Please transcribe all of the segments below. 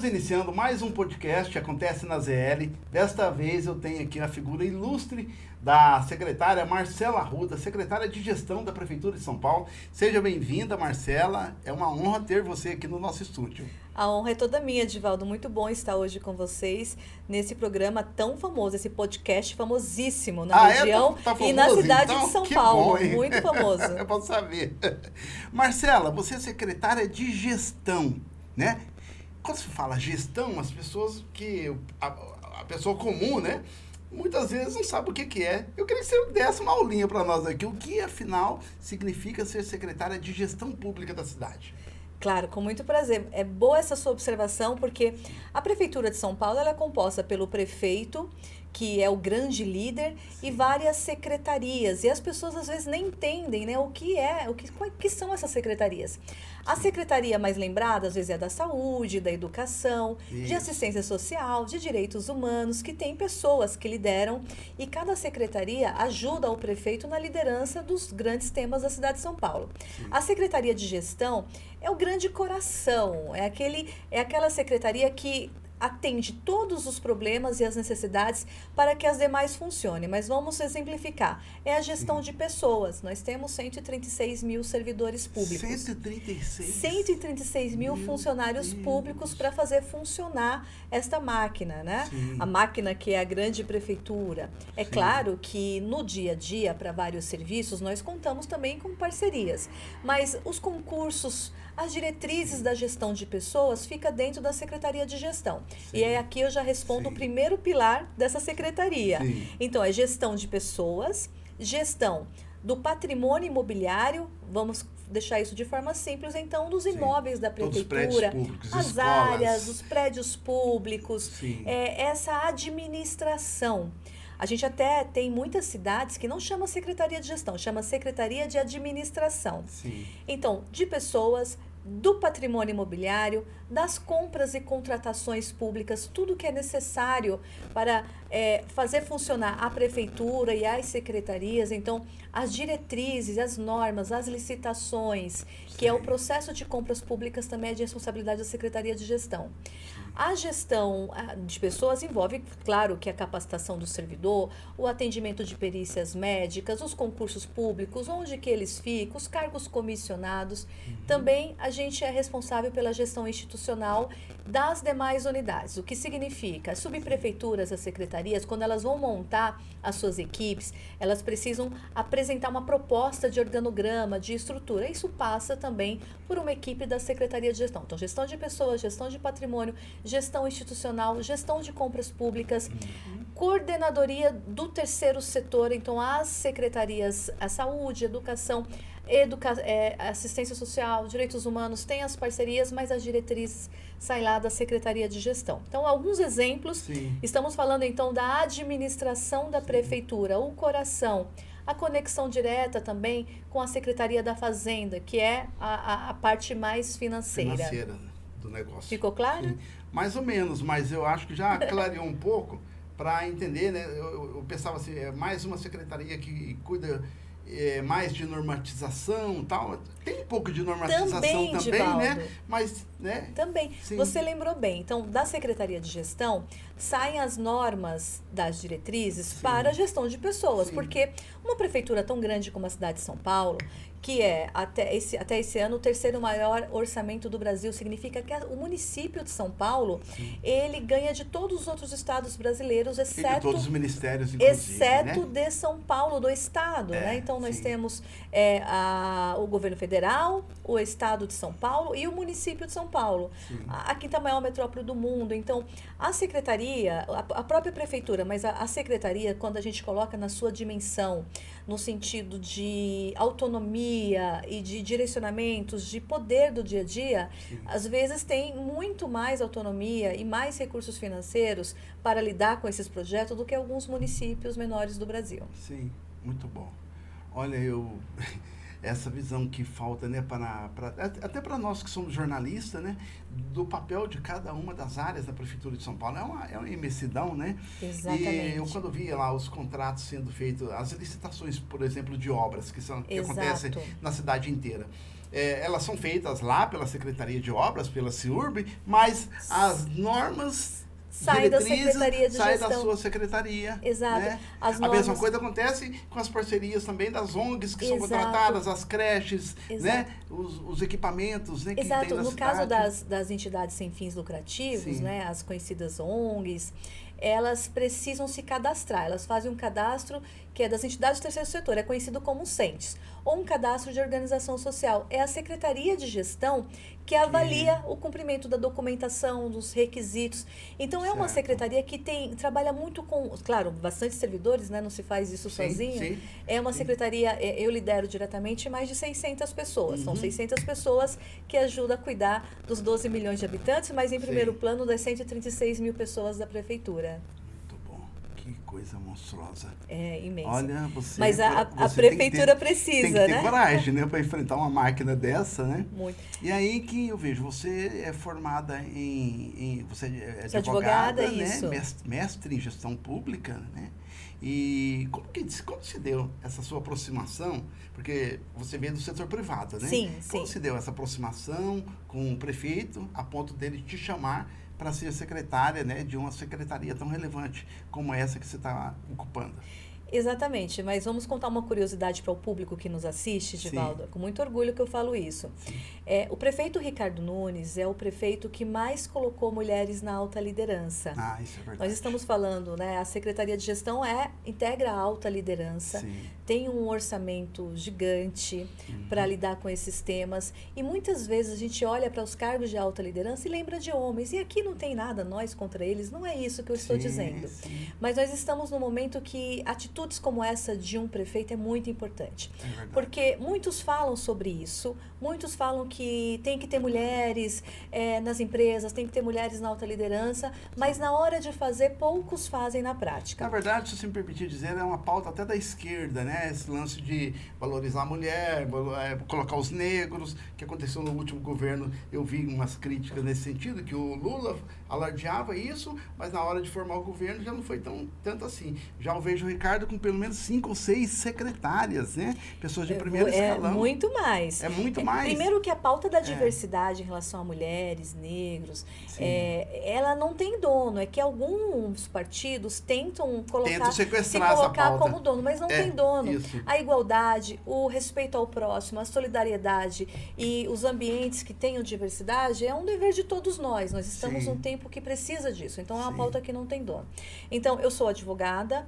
iniciando mais um podcast, Acontece na ZL. Desta vez eu tenho aqui a figura ilustre da secretária Marcela Arruda, secretária de Gestão da Prefeitura de São Paulo. Seja bem-vinda, Marcela. É uma honra ter você aqui no nosso estúdio. A honra é toda minha, Divaldo. Muito bom estar hoje com vocês nesse programa tão famoso, esse podcast famosíssimo na região tá famoso, e na cidade então? de São Que Paulo. bom, hein? Muito famoso. É bom saber. Marcela, você é secretária de Gestão, né? Quando se fala gestão, as pessoas a pessoa comum, né? Muitas vezes não sabe o que é. Eu queria que você desse uma aulinha para nós aqui. O que, afinal, significa ser secretária de Gestão Pública da cidade? Claro, com muito prazer. É boa essa sua observação, porque a Prefeitura de São Paulo ela é composta pelo prefeito, que é o grande líder, e várias secretarias. E as pessoas às vezes nem entendem, né, o que são essas secretarias. A secretaria mais lembrada, às vezes, é da saúde, da educação, de assistência social, de direitos humanos, que tem pessoas que lideram, e cada secretaria ajuda o prefeito na liderança dos grandes temas da cidade de São Paulo. Sim. A Secretaria de Gestão é o grande coração, é aquela secretaria que atende todos os problemas e as necessidades para que as demais funcionem. Mas vamos exemplificar. É a gestão de pessoas. Nós temos 136 mil servidores públicos. 136? 136 mil funcionários públicos para fazer funcionar esta máquina, né? Sim. A máquina que é a grande prefeitura. É Sim. claro que no dia a dia, para vários serviços, nós contamos também com parcerias. Mas os concursos, as diretrizes da gestão de pessoas fica dentro da Secretaria de Gestão. Sim. E aí aqui eu já respondo o primeiro pilar dessa secretaria. Sim. Então, é gestão de pessoas, gestão do patrimônio imobiliário, vamos deixar isso de forma simples, então, dos imóveis da prefeitura, as escolas, áreas, os prédios públicos, essa administração. A gente até tem muitas cidades que não chama Secretaria de Gestão, chama Secretaria de Administração. Sim. Então, de pessoas, do patrimônio imobiliário, das compras e contratações públicas, tudo que é necessário para fazer funcionar a prefeitura e as secretarias. Então, as diretrizes, as normas, as licitações, que é o processo de compras públicas, também é de responsabilidade da Secretaria de Gestão. A gestão de pessoas envolve, claro, que a capacitação do servidor, o atendimento de perícias médicas, os concursos públicos, onde que eles ficam, os cargos comissionados. Também a gente é responsável pela gestão institucional das demais unidades. O que significa? As subprefeituras, as secretarias, quando elas vão montar as suas equipes, elas precisam apresentar uma proposta de organograma, de estrutura. Isso passa também por uma equipe da Secretaria de Gestão. Então, gestão de pessoas, gestão de patrimônio, gestão institucional, gestão de compras públicas, coordenadoria do terceiro setor, então as secretarias, a saúde, educação, assistência social, direitos humanos, tem as parcerias, mas as diretrizes saem lá da Secretaria de Gestão. Então, alguns exemplos, estamos falando então da administração da prefeitura, o coração, a conexão direta também com a Secretaria da Fazenda, que é a parte mais financeira do negócio. Ficou claro? Sim. Mais ou menos, mas eu acho que já clareou um pouco para entender, né? Eu pensava assim, é mais uma secretaria que cuida mais de normatização e tal. Tem um pouco de normatização também, né? Mas, né? Também. Sim. Você lembrou bem. Então, da Secretaria de Gestão, saem as normas das diretrizes para a gestão de pessoas. Sim. Porque uma prefeitura tão grande como a cidade de São Paulo, que é, até esse ano, o terceiro maior orçamento do Brasil, significa que o município de São Paulo, ele ganha de todos os outros estados brasileiros, exceto... E de todos os ministérios, inclusive, exceto de São Paulo, do estado, né? Então, nós temos o governo federal, o estado de São Paulo e o município de São Paulo. A quinta maior metrópole do mundo. Então, a secretaria, a própria prefeitura, mas a secretaria, quando a gente coloca na sua dimensão, no sentido de autonomia e de direcionamentos, de poder do dia a dia, às vezes tem muito mais autonomia e mais recursos financeiros para lidar com esses projetos do que alguns municípios menores do Brasil. Sim, muito bom. Olha, essa visão que falta, né, até para nós que somos jornalistas, né, do papel de cada uma das áreas da Prefeitura de São Paulo, é uma imensidão, né? Exatamente. E eu, quando via lá os contratos sendo feitos, as licitações, por exemplo, de obras que acontecem na cidade inteira, elas são feitas lá pela Secretaria de Obras, pela CIURB, mas as normas sai da Secretaria de sai Gestão. da sua secretaria. Exato. Né? As A normas... mesma coisa acontece com as parcerias também das ONGs que são Exato. contratadas, as creches, Exato. né? Os equipamentos, né, que Exato. tem na No cidade. caso das entidades sem fins lucrativos, Sim. né, as conhecidas ONGs, elas precisam se cadastrar. Elas fazem um cadastro que é das entidades do terceiro setor, é conhecido como CENTES, ou um cadastro de organização social. É a Secretaria de Gestão que avalia o cumprimento da documentação, dos requisitos. Então, é uma Certo. secretaria que trabalha muito com, claro, bastante servidores, né? Não se faz isso Sim, sozinho. sim, É uma sim. secretaria, eu lidero diretamente mais de 600 pessoas. São Uhum. 600 pessoas que ajudam a cuidar dos 12 milhões de habitantes, mas em primeiro Sim. plano das 136 mil pessoas da prefeitura. Muito bom. Que coisa monstruosa. É imenso. Olha, você... Mas a você tem que prefeitura ter- precisa, tem que ter né? coragem, né? Para enfrentar uma máquina dessa, né? Muito. E aí que eu vejo, você é formada você é Sou advogada, advogada, né? isso. Mestre em gestão pública, né? E como se deu essa sua aproximação? Porque você veio do setor privado, né? Sim, Como sim. se deu essa aproximação com o prefeito a ponto dele te chamar para ser secretária, né, de uma secretaria tão relevante como essa que você está ocupando? Exatamente, mas vamos contar uma curiosidade para o público que nos assiste, Sim. Divaldo. É com muito orgulho que eu falo isso. O prefeito Ricardo Nunes é o prefeito que mais colocou mulheres na alta liderança. Ah, isso é verdade. Nós estamos falando, né? A Secretaria de Gestão integra a alta liderança, Sim. tem um orçamento gigante para lidar com esses temas. E muitas vezes a gente olha para os cargos de alta liderança e lembra de homens. E aqui não tem nada, nós contra eles, não é isso que eu estou Sim, dizendo. sim. Mas nós estamos num momento que atitudes como essa de um prefeito é muito importante. É verdade. Porque muitos falam sobre isso, muitos falam que tem que ter mulheres nas empresas, tem que ter mulheres na alta liderança, mas na hora de fazer, poucos fazem na Na prática. verdade, se você me permitir dizer, é uma pauta até da esquerda, né? Esse lance de valorizar a mulher, colocar os negros, que aconteceu no último governo. Eu vi umas críticas nesse sentido, que o Lula alardeava isso, mas na hora de formar o governo já não foi tanto assim. Já eu vejo o Ricardo com pelo menos 5 ou 6 secretárias, né? Pessoas de primeiro escalão. É muito mais. É muito mais. Primeiro que a pauta da diversidade em relação a mulheres, negros, Sim. ela não tem dono. É que alguns partidos tentam Tentam se sequestrar essa colocar pauta. como dono, mas não tem dono. Isso. A igualdade, o respeito ao próximo, a solidariedade e os ambientes que tenham diversidade é um dever de todos nós. Nós estamos Sim. num tempo que precisa disso. Então, é uma Sim. pauta que não tem dono. Então, eu sou advogada.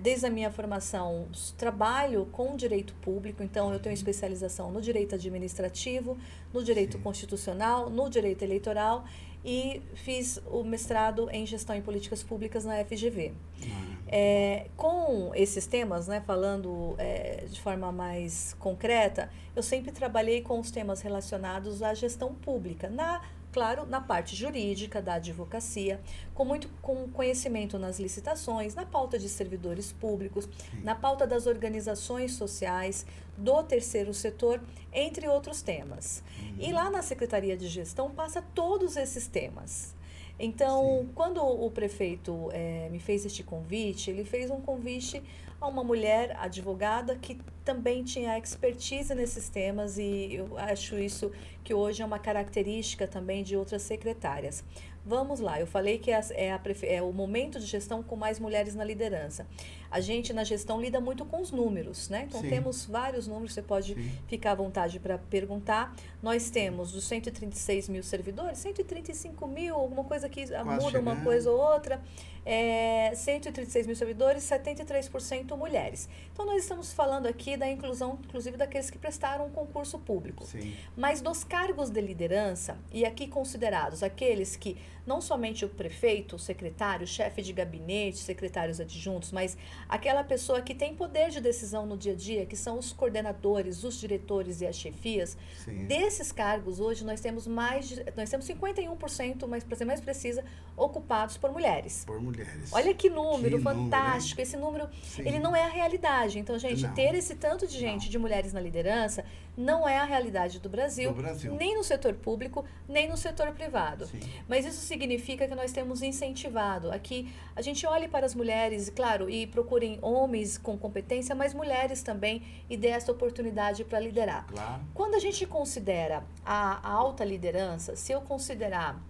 Desde a minha formação, trabalho com direito público, então eu tenho especialização no direito administrativo, no direito Sim. constitucional, no direito eleitoral e fiz o mestrado em gestão em políticas públicas na FGV. Com esses temas, né, falando de forma mais concreta, eu sempre trabalhei com os temas relacionados à gestão pública, claro, na parte jurídica da advocacia, com conhecimento nas licitações, na pauta de servidores públicos, na pauta das organizações sociais, do terceiro setor, entre outros temas. E lá na Secretaria de Gestão passa todos esses temas. Então, quando o prefeito me fez este convite, ele fez um convite a uma mulher advogada que também tinha expertise nesses temas e eu acho isso que hoje é uma característica também de outras secretárias. Vamos lá, eu falei que é o momento de gestão com mais mulheres na liderança. A gente na gestão lida muito com os números, né? Então Sim. temos vários números, você pode Sim. ficar à vontade para perguntar. Nós temos dos 136 mil servidores, 135 mil, alguma coisa que muda uma chegando. coisa ou outra. 136 mil servidores, 73% mulheres. Então nós estamos falando aqui da inclusão, inclusive daqueles que prestaram um concurso público. Sim. Mas dos cargos de liderança, e aqui considerados aqueles que não somente o prefeito, o secretário, o chefe de gabinete, secretários adjuntos, mas aquela pessoa que tem poder de decisão no dia a dia, que são os coordenadores, os diretores e as chefias, Sim. desses cargos hoje nós temos 51%, mas para ser mais precisa, ocupados por mulheres. Por mulheres. Olha que número Que fantástico. Esse número, Sim. ele não é a realidade. Então, gente, Não. ter esse tanto de gente, Não. de mulheres na liderança, não é a realidade do Brasil, Do Brasil. nem no setor público, nem no setor privado. Sim. Mas isso significa que nós temos incentivado aqui a gente olhe para as mulheres, claro, e procurem homens com competência, mas mulheres também, e dê essa oportunidade para liderar. Claro. Quando a gente considera a alta liderança, se eu considerar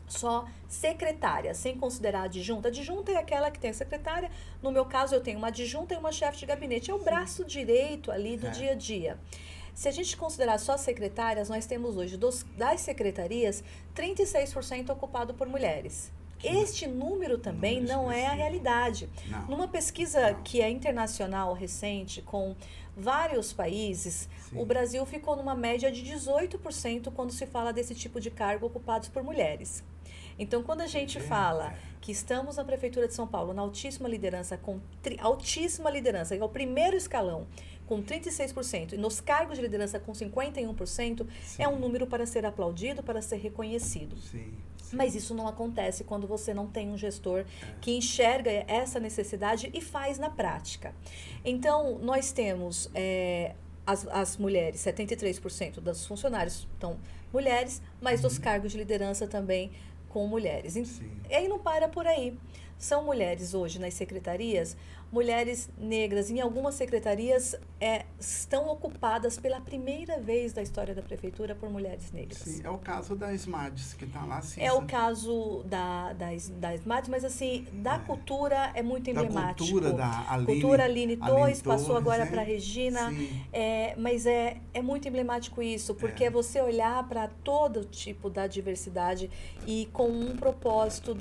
só secretária, sem considerar adjunta. Adjunta é aquela que tem a secretária. No meu caso, eu tenho uma adjunta e uma chefe de gabinete. É o braço direito ali do dia a dia. Se a gente considerar só secretárias, nós temos hoje, das secretarias, 36% ocupado por mulheres. Este número também não é a realidade. Não. Numa pesquisa que é internacional recente, com vários países, o Brasil ficou numa média de 18% quando se fala desse tipo de cargo ocupados por mulheres. Então, quando a gente fala que estamos na Prefeitura de São Paulo, na altíssima liderança, altíssima liderança, que é o primeiro escalão, com 36%, e nos cargos de liderança com 51%, é um número para ser aplaudido, para ser reconhecido. Sim. Mas isso não acontece quando você não tem um gestor que enxerga essa necessidade e faz na prática. Então, nós temos as mulheres, 73% dos funcionários estão mulheres, mas dos cargos de liderança também com mulheres. E aí não para por aí. São mulheres hoje nas secretarias, mulheres negras, em algumas secretarias estão ocupadas pela primeira vez da história da prefeitura por mulheres negras. Sim, é o caso da SMADS, que está lá. Cissa. É o caso da SMADS, mas assim, da cultura é muito emblemático. Da cultura Aline Torres, passou agora para a né? Regina, mas é muito emblemático isso, porque é você olhar para todo tipo da diversidade e com um propósito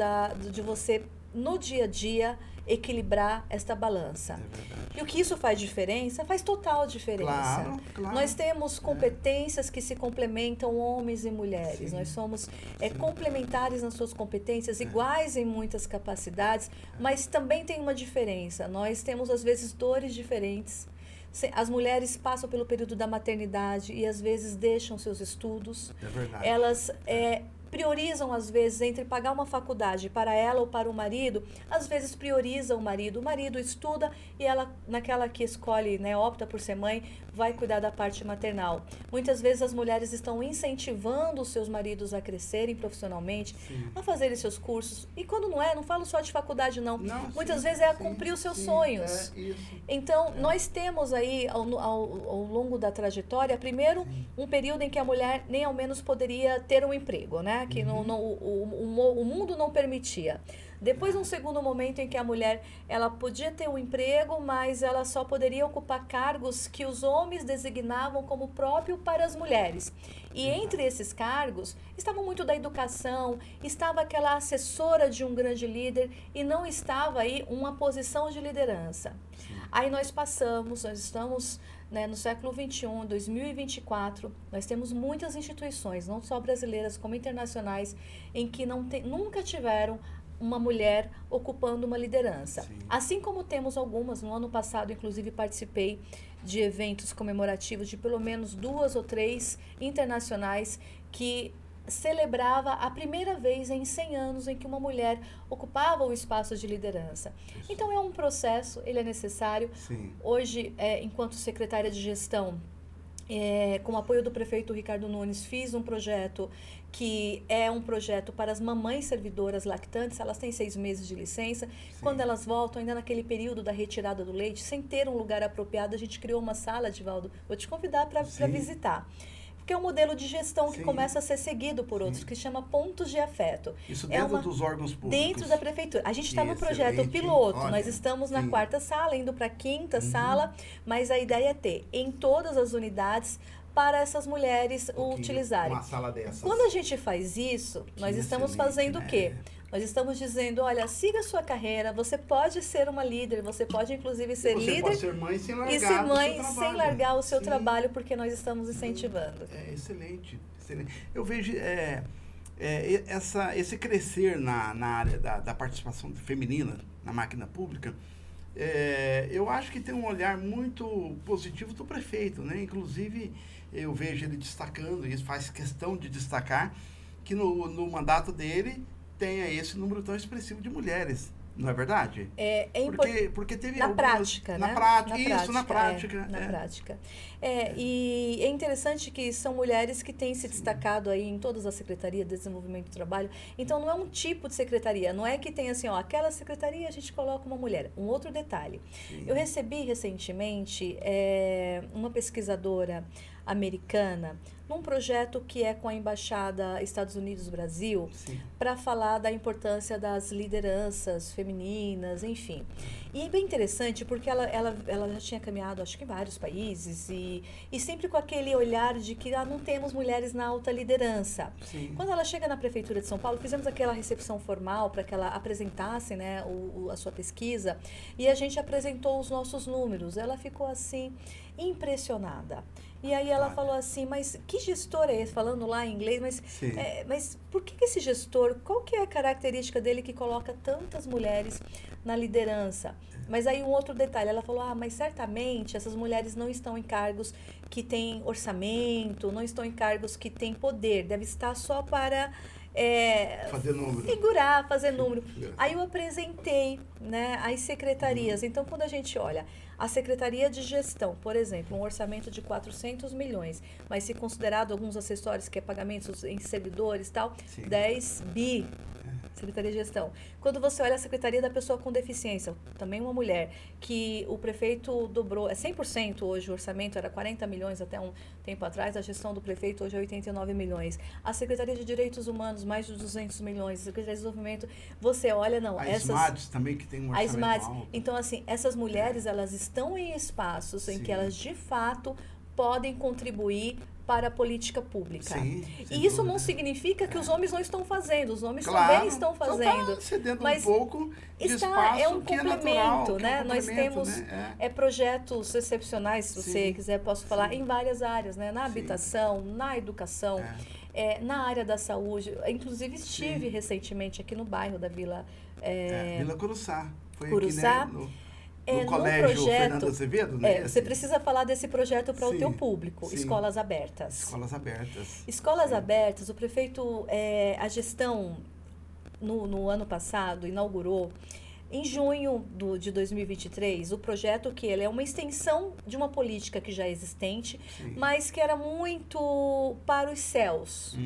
de você, no dia a dia, equilibrar esta balança. E o que isso faz diferença? Faz total diferença. Claro. Nós temos competências que se complementam, homens e mulheres. Nós somos complementares nas suas competências, iguais em muitas capacidades, mas também tem uma diferença. Nós temos, às vezes, dores diferentes. As mulheres passam pelo período da maternidade e, às vezes, deixam seus estudos. É verdade. Elas priorizam, às vezes, entre pagar uma faculdade para ela ou para o marido, às vezes prioriza o marido estuda e ela, naquela que escolhe, opta por ser mãe, vai cuidar da parte maternal. Muitas vezes as mulheres estão incentivando os seus maridos a crescerem profissionalmente, a fazerem seus cursos, e quando não falo só de faculdade muitas vezes a cumprir os seus sonhos. Então, nós temos aí, ao longo da trajetória, primeiro, um período em que a mulher nem ao menos poderia ter um emprego, que o mundo não permitia. Depois, um segundo momento em que a mulher ela podia ter um emprego, mas ela só poderia ocupar cargos que os homens designavam como próprio para as mulheres. E entre esses cargos, estavam muito da educação, estava aquela assessora de um grande líder e não estava aí uma posição de liderança. Aí nós estamos no século XXI, 2024, nós temos muitas instituições, não só brasileiras como internacionais, em que nunca tiveram uma mulher ocupando uma liderança. Assim como temos algumas, no ano passado, inclusive, participei de eventos comemorativos de pelo menos 2 ou 3 internacionais que celebrava a primeira vez em 100 anos em que uma mulher ocupava o espaço de liderança. Então, é um processo, ele é necessário. Hoje, enquanto secretária de gestão, com o apoio do prefeito Ricardo Nunes, fiz um projeto que é um projeto para as mamães servidoras lactantes. Elas têm 6 meses de licença. Quando elas voltam, ainda naquele período da retirada do leite, sem ter um lugar apropriado, a gente criou uma sala, Divaldo, vou te convidar para visitar. Que é um modelo de gestão que começa a ser seguido por outros, que chama Pontos de Afeto. Isso dentro dos órgãos públicos? Dentro da prefeitura. A gente está no projeto piloto, nós estamos na 4ª sala, indo para a 5ª sala, mas a ideia é ter em todas as unidades para essas mulheres utilizarem. Uma sala dessas. Quando a gente faz isso, nós estamos fazendo o quê? Nós estamos dizendo, olha, siga a sua carreira, você pode ser uma líder, você pode inclusive ser líder. Você pode ser mãe sem largar e ser mãe sem largar o seu trabalho, porque nós estamos incentivando. Excelente. Eu vejo esse crescer na área da participação feminina na máquina pública. Eu acho que tem um olhar muito positivo do prefeito, Inclusive, eu vejo ele destacando, e isso faz questão de destacar, que no mandato dele tenha esse número tão expressivo de mulheres, Não é verdade? É importante. Porque teve Na algumas... prática, na né? prática, isso, na prática. Na prática. E é interessante que são mulheres que têm se destacado aí em todas as secretarias de desenvolvimento do trabalho. Então, não é um tipo de secretaria. Não é que tem assim, ó, aquela secretaria a gente coloca uma mulher. Um outro detalhe. Sim. Eu recebi recentemente uma pesquisadora americana num projeto que é com a Embaixada Estados Unidos-Brasil para falar da importância das lideranças femininas, enfim. E é bem interessante porque ela já tinha caminhado, acho que em vários países e sempre com aquele olhar de que não temos mulheres na alta liderança. Sim. Quando ela chega na Prefeitura de São Paulo, fizemos aquela recepção formal para que ela apresentasse, né, a sua pesquisa e a gente apresentou os nossos números. Ela ficou assim impressionada. E aí ela falou assim, mas que gestor é esse? Falando lá em inglês, mas por que esse gestor, qual que é a característica dele que coloca tantas mulheres na liderança? Mas aí um outro detalhe, ela falou, mas certamente essas mulheres não estão em cargos que têm orçamento, não estão em cargos que têm poder, deve estar só para... fazer número. Figurar, fazer número. Aí eu apresentei, né, as secretarias. Então, quando a gente olha a Secretaria de Gestão, por exemplo, um orçamento de 400 milhões, mas se considerado alguns acessórios, que é pagamentos em servidores e tal, 10 bi. Secretaria de Gestão. Quando você olha a Secretaria da Pessoa com Deficiência, também uma mulher, que o prefeito dobrou, 100% hoje o orçamento, era 40 milhões até um tempo atrás, a gestão do prefeito hoje é 89 milhões. A Secretaria de Direitos Humanos, mais de 200 milhões. A Secretaria de Desenvolvimento, você olha, não, a SMADS também, que tem um orçamento alto. Então, assim, essas mulheres, elas estão em espaços em que elas, de fato, podem contribuir para a política pública. E isso não significa que os homens não estão fazendo, os homens também estão fazendo. Tá cedendo mas um pouco de espaço, é um que complemento, é natural, né? Nós temos né? projetos excepcionais, se você quiser, posso falar, em várias áreas, né? Na habitação, na educação, na área da saúde. Inclusive, estive recentemente aqui no bairro da Vila... Vila Curuçá. Foi Curuçá. Aqui, né? No colégio Fernando Azevedo, né? Você precisa falar desse projeto para o teu público, Escolas Abertas. Escolas Abertas. Escolas Abertas, o prefeito, a gestão, no ano passado, inaugurou, em junho de 2023, o projeto que ele é uma extensão de uma política que já é existente, mas que era muito para os céus.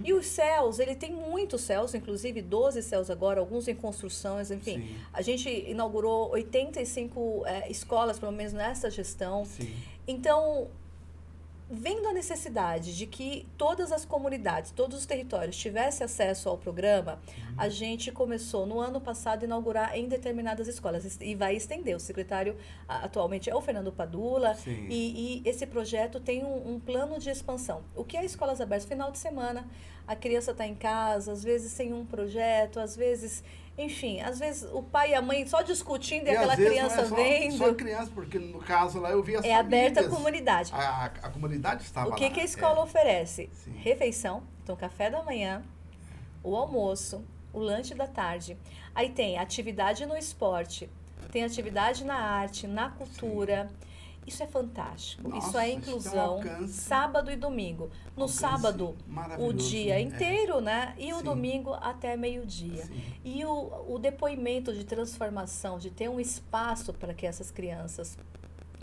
E os céus, ele tem muitos céus, inclusive 12 céus agora, alguns em construções, enfim. A gente inaugurou 85 escolas, pelo menos nessa gestão. Então, vendo a necessidade de que todas as comunidades, todos os territórios tivessem acesso ao programa, a gente começou no ano passado a inaugurar em determinadas escolas e vai estender. O secretário atualmente é o Fernando Padula e esse projeto tem um plano de expansão. O que é Escolas Abertas? Final de semana, a criança está em casa, às vezes sem um projeto, às vezes... Enfim, às vezes o pai e a mãe só discutindo e aquela criança vendo. Só criança, porque no caso lá eu vi as famílias. Aberta a comunidade. A comunidade estava lá. O que a escola oferece? Refeição, então café da manhã, o almoço, o lanche da tarde. Aí tem atividade no esporte, tem atividade na arte, na cultura. Isso é fantástico. Nossa, isso é inclusão. Sábado e domingo. No sábado, o dia inteiro, né? E o domingo até meio-dia. E o depoimento de transformação, de ter um espaço para que essas crianças...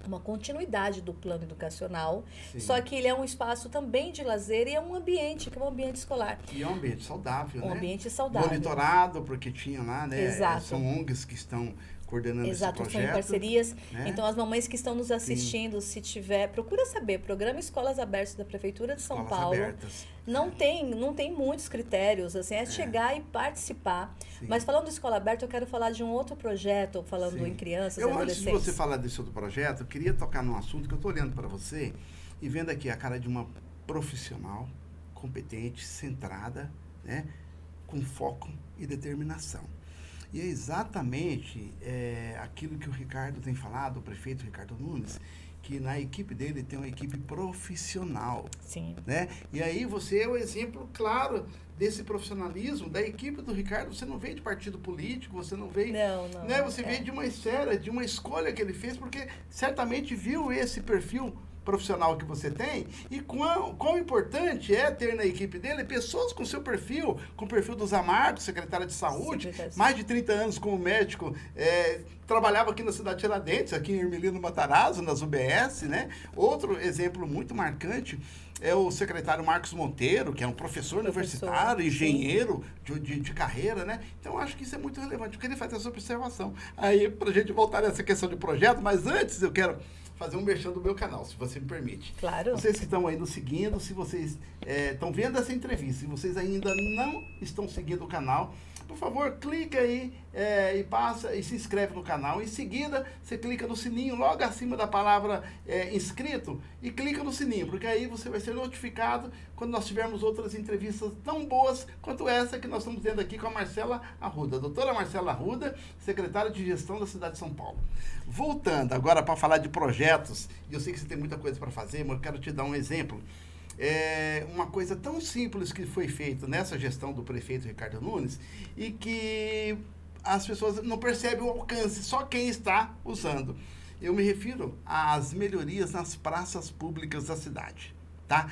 Uma continuidade do plano educacional, só que ele é um espaço também de lazer e é um ambiente, que é um ambiente escolar. E é um ambiente saudável, né? Ambiente saudável. Monitorado, porque tinha lá, né? Exato. São ONGs que estão coordenando esse projeto. São em parcerias. Né? Então, as mamães que estão nos assistindo, se tiver, procura saber, Programa Escolas Abertas da Prefeitura de São Paulo. Abertas. Não tem muitos critérios, assim, chegar e participar. Mas falando de Escola Aberta, eu quero falar de um outro projeto, falando em crianças e adolescentes. Antes de você falar desse outro projeto, eu queria tocar num assunto que eu estou olhando para você e vendo aqui a cara de uma profissional, competente, centrada, né, com foco e determinação. E é exatamente aquilo que o Ricardo tem falado, o prefeito Ricardo Nunes, que na equipe dele tem uma equipe profissional. Né? E aí você é o exemplo claro desse profissionalismo da equipe do Ricardo. Você não veio de partido político, você não veio... Não, né? Você veio de uma esfera, de uma escolha que ele fez, porque certamente viu esse perfil profissional que você tem e quão importante é ter na equipe dele pessoas com seu perfil, com o perfil do Zamarco, secretário de Saúde, mais de 30 anos como médico, trabalhava aqui na cidade de Tiradentes, aqui em Hermelino Matarazzo, nas UBS, né? Outro exemplo muito marcante é o secretário Marcos Monteiro, que é um professor universitário, engenheiro de carreira, né? Então, acho que isso é muito relevante. Eu queria fazer essa observação. Aí, para a gente voltar nessa questão de projeto, mas antes eu quero fazer um merchan do meu canal, se você me permite. Claro. Vocês que estão aí nos seguindo, se vocês estão vendo essa entrevista, se vocês ainda não estão seguindo o canal, por favor, clica aí e passa e se inscreve no canal. Em seguida, você clica no sininho logo acima da palavra inscrito e clica no sininho, porque aí você vai ser notificado quando nós tivermos outras entrevistas tão boas quanto essa que nós estamos tendo aqui com a Marcela Arruda, a doutora Marcela Arruda, secretária de Gestão da cidade de São Paulo. Voltando agora para falar de projetos, e eu sei que você tem muita coisa para fazer, mas eu quero te dar um exemplo. Uma coisa tão simples que foi feita nessa gestão do prefeito Ricardo Nunes e que as pessoas não percebem o alcance, só quem está usando. Eu me refiro às melhorias nas praças públicas da cidade. Tá?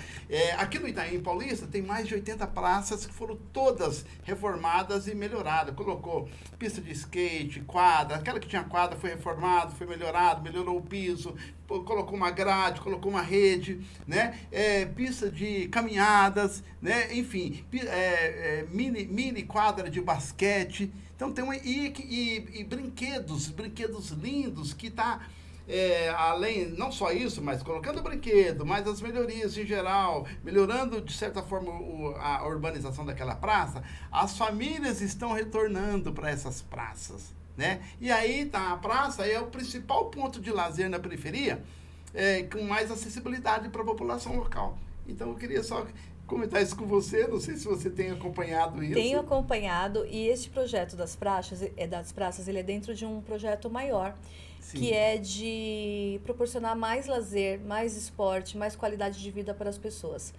Aqui no Itaim Paulista tem mais de 80 praças que foram todas reformadas e melhoradas. Colocou pista de skate, quadra, aquela que tinha quadra foi reformada, foi melhorado, melhorou o piso, colocou uma grade, colocou uma rede, né? Pista de caminhadas, né? Enfim, mini quadra de basquete. Então tem brinquedos lindos que tá além, não só isso, mas colocando brinquedo, mas as melhorias em geral, melhorando de certa forma a urbanização daquela praça, as famílias estão retornando para essas praças, né? E aí tá, a praça é o principal ponto de lazer na periferia, com mais acessibilidade para a população local. Então eu queria só comentar isso com você, não sei se você tem acompanhado isso. Tenho acompanhado, e este projeto das praças, ele é dentro de um projeto maior, sim, que é de proporcionar mais lazer, mais esporte, mais qualidade de vida para as pessoas.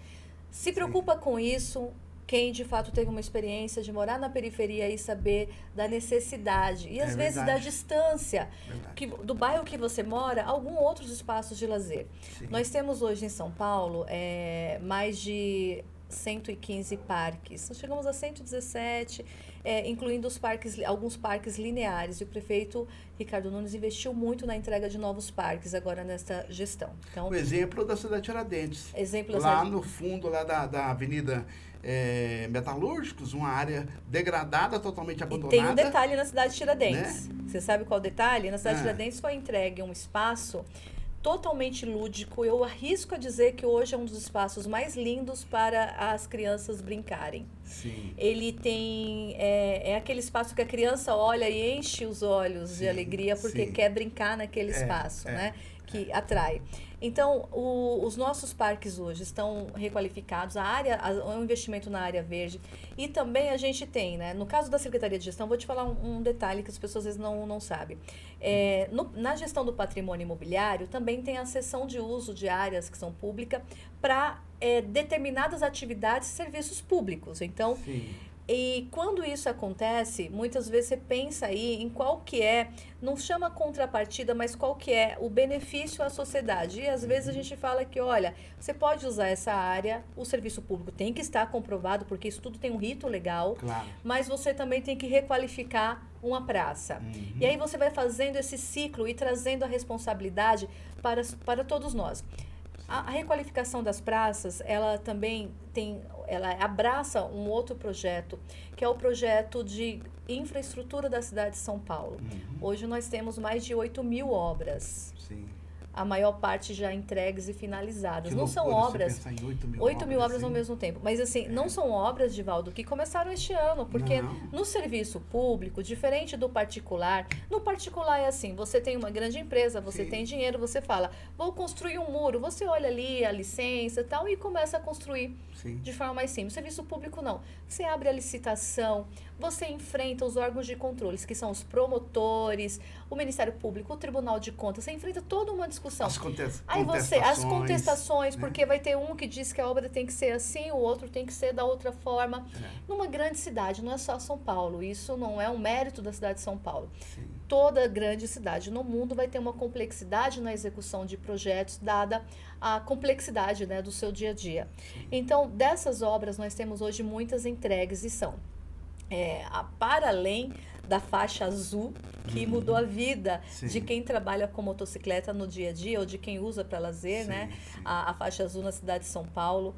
Se preocupa, sim, com isso quem de fato teve uma experiência de morar na periferia e saber da necessidade e às vezes da distância do bairro que você mora, alguns outros espaços de lazer. Sim. Nós temos hoje em São Paulo mais de 115 parques. Nós chegamos a 117, incluindo alguns parques lineares. E o prefeito Ricardo Nunes investiu muito na entrega de novos parques agora nesta gestão. Então, o exemplo da cidade de Tiradentes. Exemplo lá no fundo lá da Avenida Metalúrgicos, uma área degradada, totalmente abandonada. E tem um detalhe na cidade de Tiradentes. Né? Você sabe qual o detalhe? Na cidade de Tiradentes foi entregue um espaço totalmente lúdico. Eu arrisco a dizer que hoje é um dos espaços mais lindos para as crianças brincarem. Sim. Ele tem aquele espaço que a criança olha e enche os olhos, sim, de alegria porque, sim, quer brincar naquele espaço, né? Que atrai. Então, os nossos parques hoje estão requalificados, o investimento na área verde, e também a gente tem, né, no caso da Secretaria de Gestão, vou te falar um detalhe que as pessoas às vezes não sabem. Na gestão do patrimônio imobiliário, também tem a cessão de uso de áreas que são públicas para determinadas atividades e serviços públicos. Então, sim, e quando isso acontece, muitas vezes você pensa aí em qual que não chama contrapartida, mas qual que é o benefício à sociedade. E às vezes a gente fala que, olha, você pode usar essa área, o serviço público tem que estar comprovado, porque isso tudo tem um rito legal, claro, mas você também tem que requalificar uma praça. Uhum. E aí você vai fazendo esse ciclo e trazendo a responsabilidade para todos nós. A requalificação das praças, ela também ela abraça um outro projeto, que é o projeto de infraestrutura da cidade de São Paulo. Uhum. Hoje nós temos mais de 8.000 obras. Sim. A maior parte já entregues e finalizadas. Não são obras, 8.000 obras ao mesmo tempo. Mas assim, não são obras, Divaldo, que começaram este ano, porque no serviço público, diferente do particular, no particular é assim, você tem uma grande empresa, você, sim, tem dinheiro, você fala, vou construir um muro, você olha ali a licença e tal, e começa a construir, sim, de forma mais simples. Serviço público não. Você abre a licitação, você enfrenta os órgãos de controles, que são os promotores, o Ministério Público, o Tribunal de Contas, você enfrenta toda uma discussão. Aí as contestações, né? Porque vai ter um que diz que a obra tem que ser assim, o outro tem que ser da outra forma. Numa grande cidade, não é só São Paulo, isso não é um mérito da cidade de São Paulo. Sim. Toda grande cidade no mundo vai ter uma complexidade na execução de projetos, dada a complexidade, né, do seu dia a dia. Sim. Então, dessas obras, nós temos hoje muitas entregues e são para além da faixa azul, que mudou a vida de quem trabalha com motocicleta no dia a dia, ou de quem usa para lazer, né? A faixa azul na cidade de São Paulo.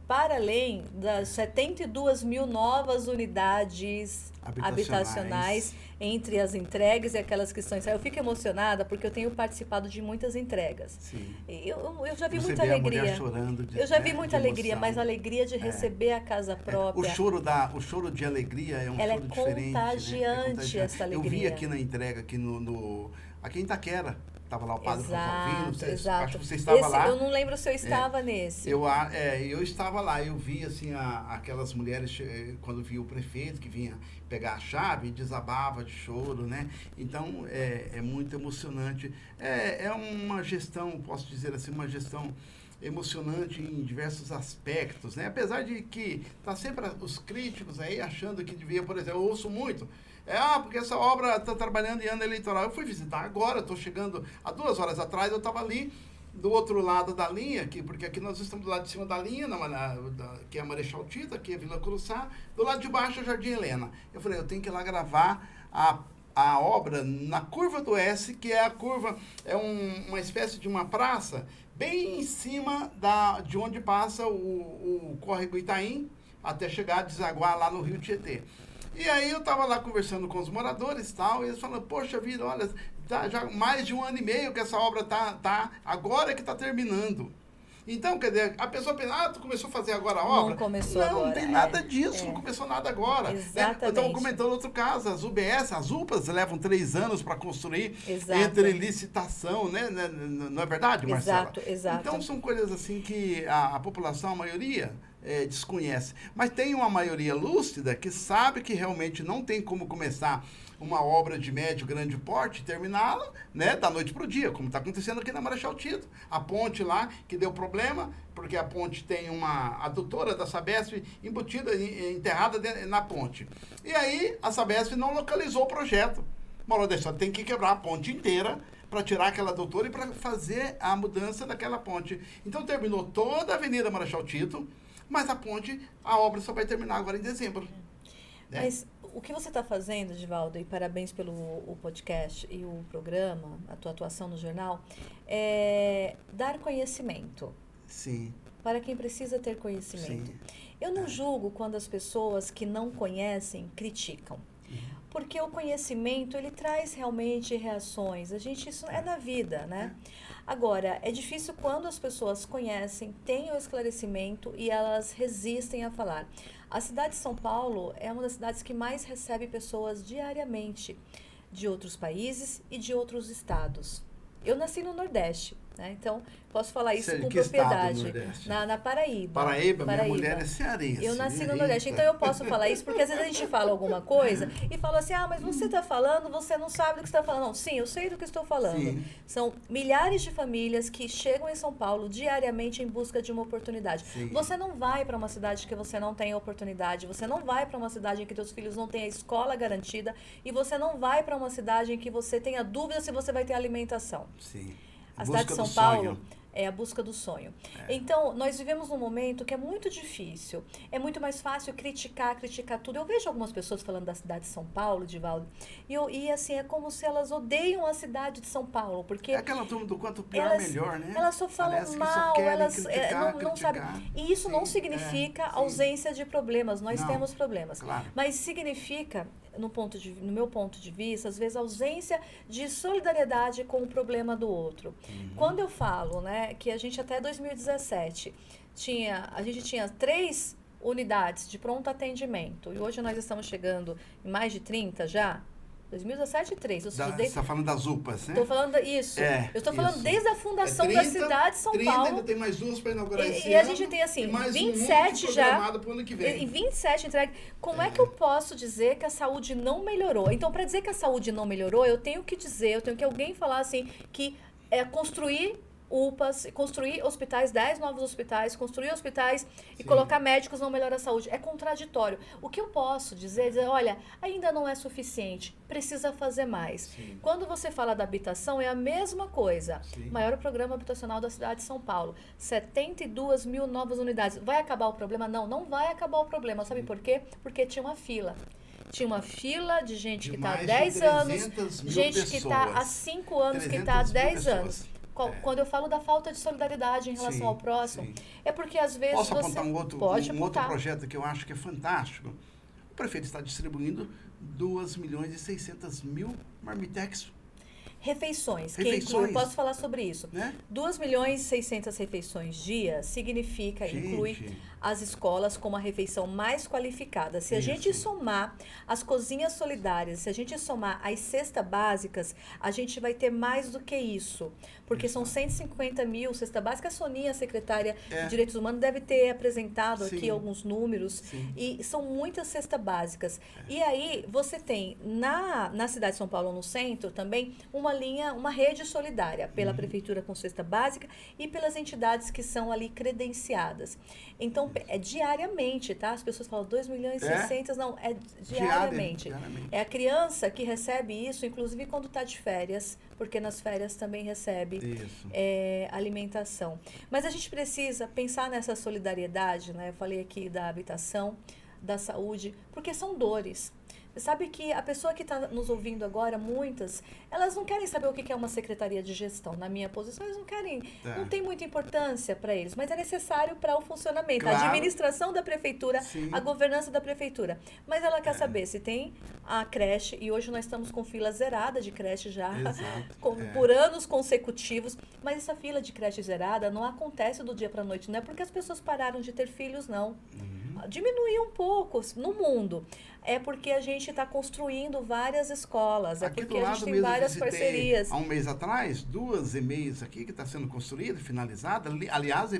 Para além das 72 mil novas unidades habitacionais entre as entregues e aquelas que são ensaio. Eu fico emocionada porque eu tenho participado de muitas entregas. Sim. Eu já vi Você muita vê alegria. A mulher chorando eu já vi muita alegria, mas a alegria de receber a casa própria. O choro de alegria é um Ela choro diferente. Contagiante, né? Essa alegria. Eu vi aqui na entrega, aqui aqui em Itaquera. Estava lá o padre Rosalvino, acho que você estava lá. Eu não lembro se eu estava nesse. Eu estava lá, eu vi assim, aquelas mulheres, quando vi o prefeito que vinha pegar a chave, desabava de choro, né? Então, é muito emocionante. É uma gestão, posso dizer assim, uma gestão emocionante em diversos aspectos, né? Apesar de que tá sempre os críticos aí achando que devia, por exemplo, eu ouço muito, porque essa obra está trabalhando em ano eleitoral. Eu fui visitar agora, estou chegando, há 2 horas atrás eu estava ali do outro lado da linha, porque aqui nós estamos do lado de cima da linha, que é a Marechal Tito, aqui é a Vila Curuçá, do lado de baixo é o Jardim Helena. Eu falei, eu tenho que ir lá gravar a obra na curva do S, que é a curva, uma espécie de uma praça, bem em cima de onde passa o córrego Itaim, até chegar a desaguar lá no Rio Tietê. E aí eu estava lá conversando com os moradores e tal, e eles falando, poxa vida, olha, tá já mais de 1 ano e meio que essa obra tá agora que está terminando. Então, quer dizer, a pessoa pensa, tu começou a fazer agora a obra? Não começou agora. Não tem nada disso, não começou nada agora. Exatamente. Eu estava comentando outro caso, as UBS, as UPAs levam 3 anos para construir. Exato. Entre licitação, né? Não é verdade, Marcela? Exato. Então, são coisas assim que a população, a maioria, desconhece. Mas tem uma maioria lúcida que sabe que realmente não tem como começar uma obra de médio, grande porte e terminá-la, né, da noite para o dia, como está acontecendo aqui na Marechal Tito. A ponte lá, que deu problema, porque a ponte tem uma adutora da Sabesp embutida, enterrada na ponte. E aí, a Sabesp não localizou o projeto. Moral da história, tem que quebrar a ponte inteira para tirar aquela adutora e para fazer a mudança daquela ponte. Então, terminou toda a Avenida Marechal Tito, mas a obra só vai terminar agora em dezembro. Né? Mas o que você está fazendo, Divaldo, e parabéns pelo o podcast e o programa, a tua atuação no jornal, é dar conhecimento. Sim. Para quem precisa ter conhecimento. Sim. Eu não julgo quando as pessoas que não conhecem criticam. Porque o conhecimento, ele traz realmente reações. Isso é na vida, né? Agora, é difícil quando as pessoas conhecem, têm o esclarecimento e elas resistem a falar. A cidade de São Paulo é uma das cidades que mais recebe pessoas diariamente de outros países e de outros estados. Eu nasci no Nordeste, né? Então, posso falar isso com propriedade. Na Paraíba. Paraíba, minha mulher é cearense. Eu nasci no Nordeste, então eu posso falar isso, porque às vezes a gente fala alguma coisa e fala assim, mas você está falando, você não sabe do que está falando. Não, sim, eu sei do que estou falando. Sim. São milhares de famílias que chegam em São Paulo diariamente em busca de uma oportunidade. Sim. Você não vai para uma cidade que você não tem oportunidade, você não vai para uma cidade em que seus filhos não têm a escola garantida e você não vai para uma cidade em que você tenha dúvida se você vai ter alimentação. Sim. A cidade de São Paulo é a busca do sonho. Então, nós vivemos num momento que é muito difícil. É muito mais fácil criticar tudo. Eu vejo algumas pessoas falando da cidade de São Paulo, Divaldo, e assim, é como se elas odeiam a cidade de São Paulo, porque... É aquela turma do quanto pior, melhor, né? Elas só falam mal, elas não sabem. E isso não significa ausência de problemas. Nós temos problemas. Claro. Mas significa... No meu ponto de vista, às vezes, ausência de solidariedade com o problema do outro. Quando eu falo, né, que a gente até 2017 a gente tinha 3 unidades de pronto atendimento e hoje nós estamos chegando em mais de 30 já, 2017 e 3. Você está falando das UPAs, né? Estou falando isso. Eu estou falando desde a fundação 30, da cidade de São 30, Paulo. ainda tem mais 2 para inaugurar esse ano. E a gente tem assim, mais 27 já. Pro ano que vem. E 27 entregue. Como é que eu posso dizer que a saúde não melhorou? Então, para dizer que a saúde não melhorou, eu tenho que dizer, eu tenho que alguém falar assim, que é construir UPAs, construir hospitais, 10 novos hospitais, construir hospitais e colocar médicos não melhora a saúde. É contraditório. O que eu posso dizer, olha, ainda não é suficiente, precisa fazer mais. Sim. Quando você fala da habitação, é a mesma coisa. Sim. Maior programa habitacional da cidade de São Paulo, 72 mil novas unidades. Vai acabar o problema? Não, não vai acabar o problema. Sabe por quê? Porque tinha uma fila. Tinha uma fila de gente que está há 10 anos, gente que está há 5 anos, que está há 10 anos. Quando eu falo da falta de solidariedade em relação ao próximo, é porque às vezes Posso apontar um outro projeto que eu acho que é fantástico? O prefeito está distribuindo 2.600.000 marmitex. Refeições. Que inclui, posso falar sobre isso. Né? 2.600.000 refeições dia significa, inclui as escolas como a refeição mais qualificada. Se a gente somar as cozinhas solidárias, se a gente somar as cestas básicas, a gente vai ter mais do que isso. Porque são 150 mil cestas básicas. A Soninha, secretária de Direitos Humanos, deve ter apresentado aqui alguns números. E são muitas cestas básicas. E aí, você tem na cidade de São Paulo, no centro, também, uma rede solidária pela Prefeitura com cesta básica e pelas entidades que são ali credenciadas. Então, é diariamente, tá? As pessoas falam 2.600.000, não, é diariamente. É a criança que recebe isso, inclusive quando está de férias, porque nas férias também recebe alimentação. Mas a gente precisa pensar nessa solidariedade, né? Eu falei aqui da habitação, da saúde, porque são dores. Você sabe que a pessoa que está nos ouvindo agora, muitas, elas não querem saber o que é uma secretaria de gestão. Na minha posição, eles não querem, não tem muita importância para eles, mas é necessário para o funcionamento, a administração da prefeitura, a governança da prefeitura. Mas ela quer saber se tem a creche, e hoje nós estamos com fila zerada de creche já, por anos consecutivos, mas essa fila de creche zerada não acontece do dia para a noite, não é porque as pessoas pararam de ter filhos, não. Diminuiu um pouco no mundo. É porque a gente está construindo várias escolas, é porque a gente tem várias parcerias. Há um mês atrás, 2 EMEIs aqui que está sendo construída, finalizada, aliás,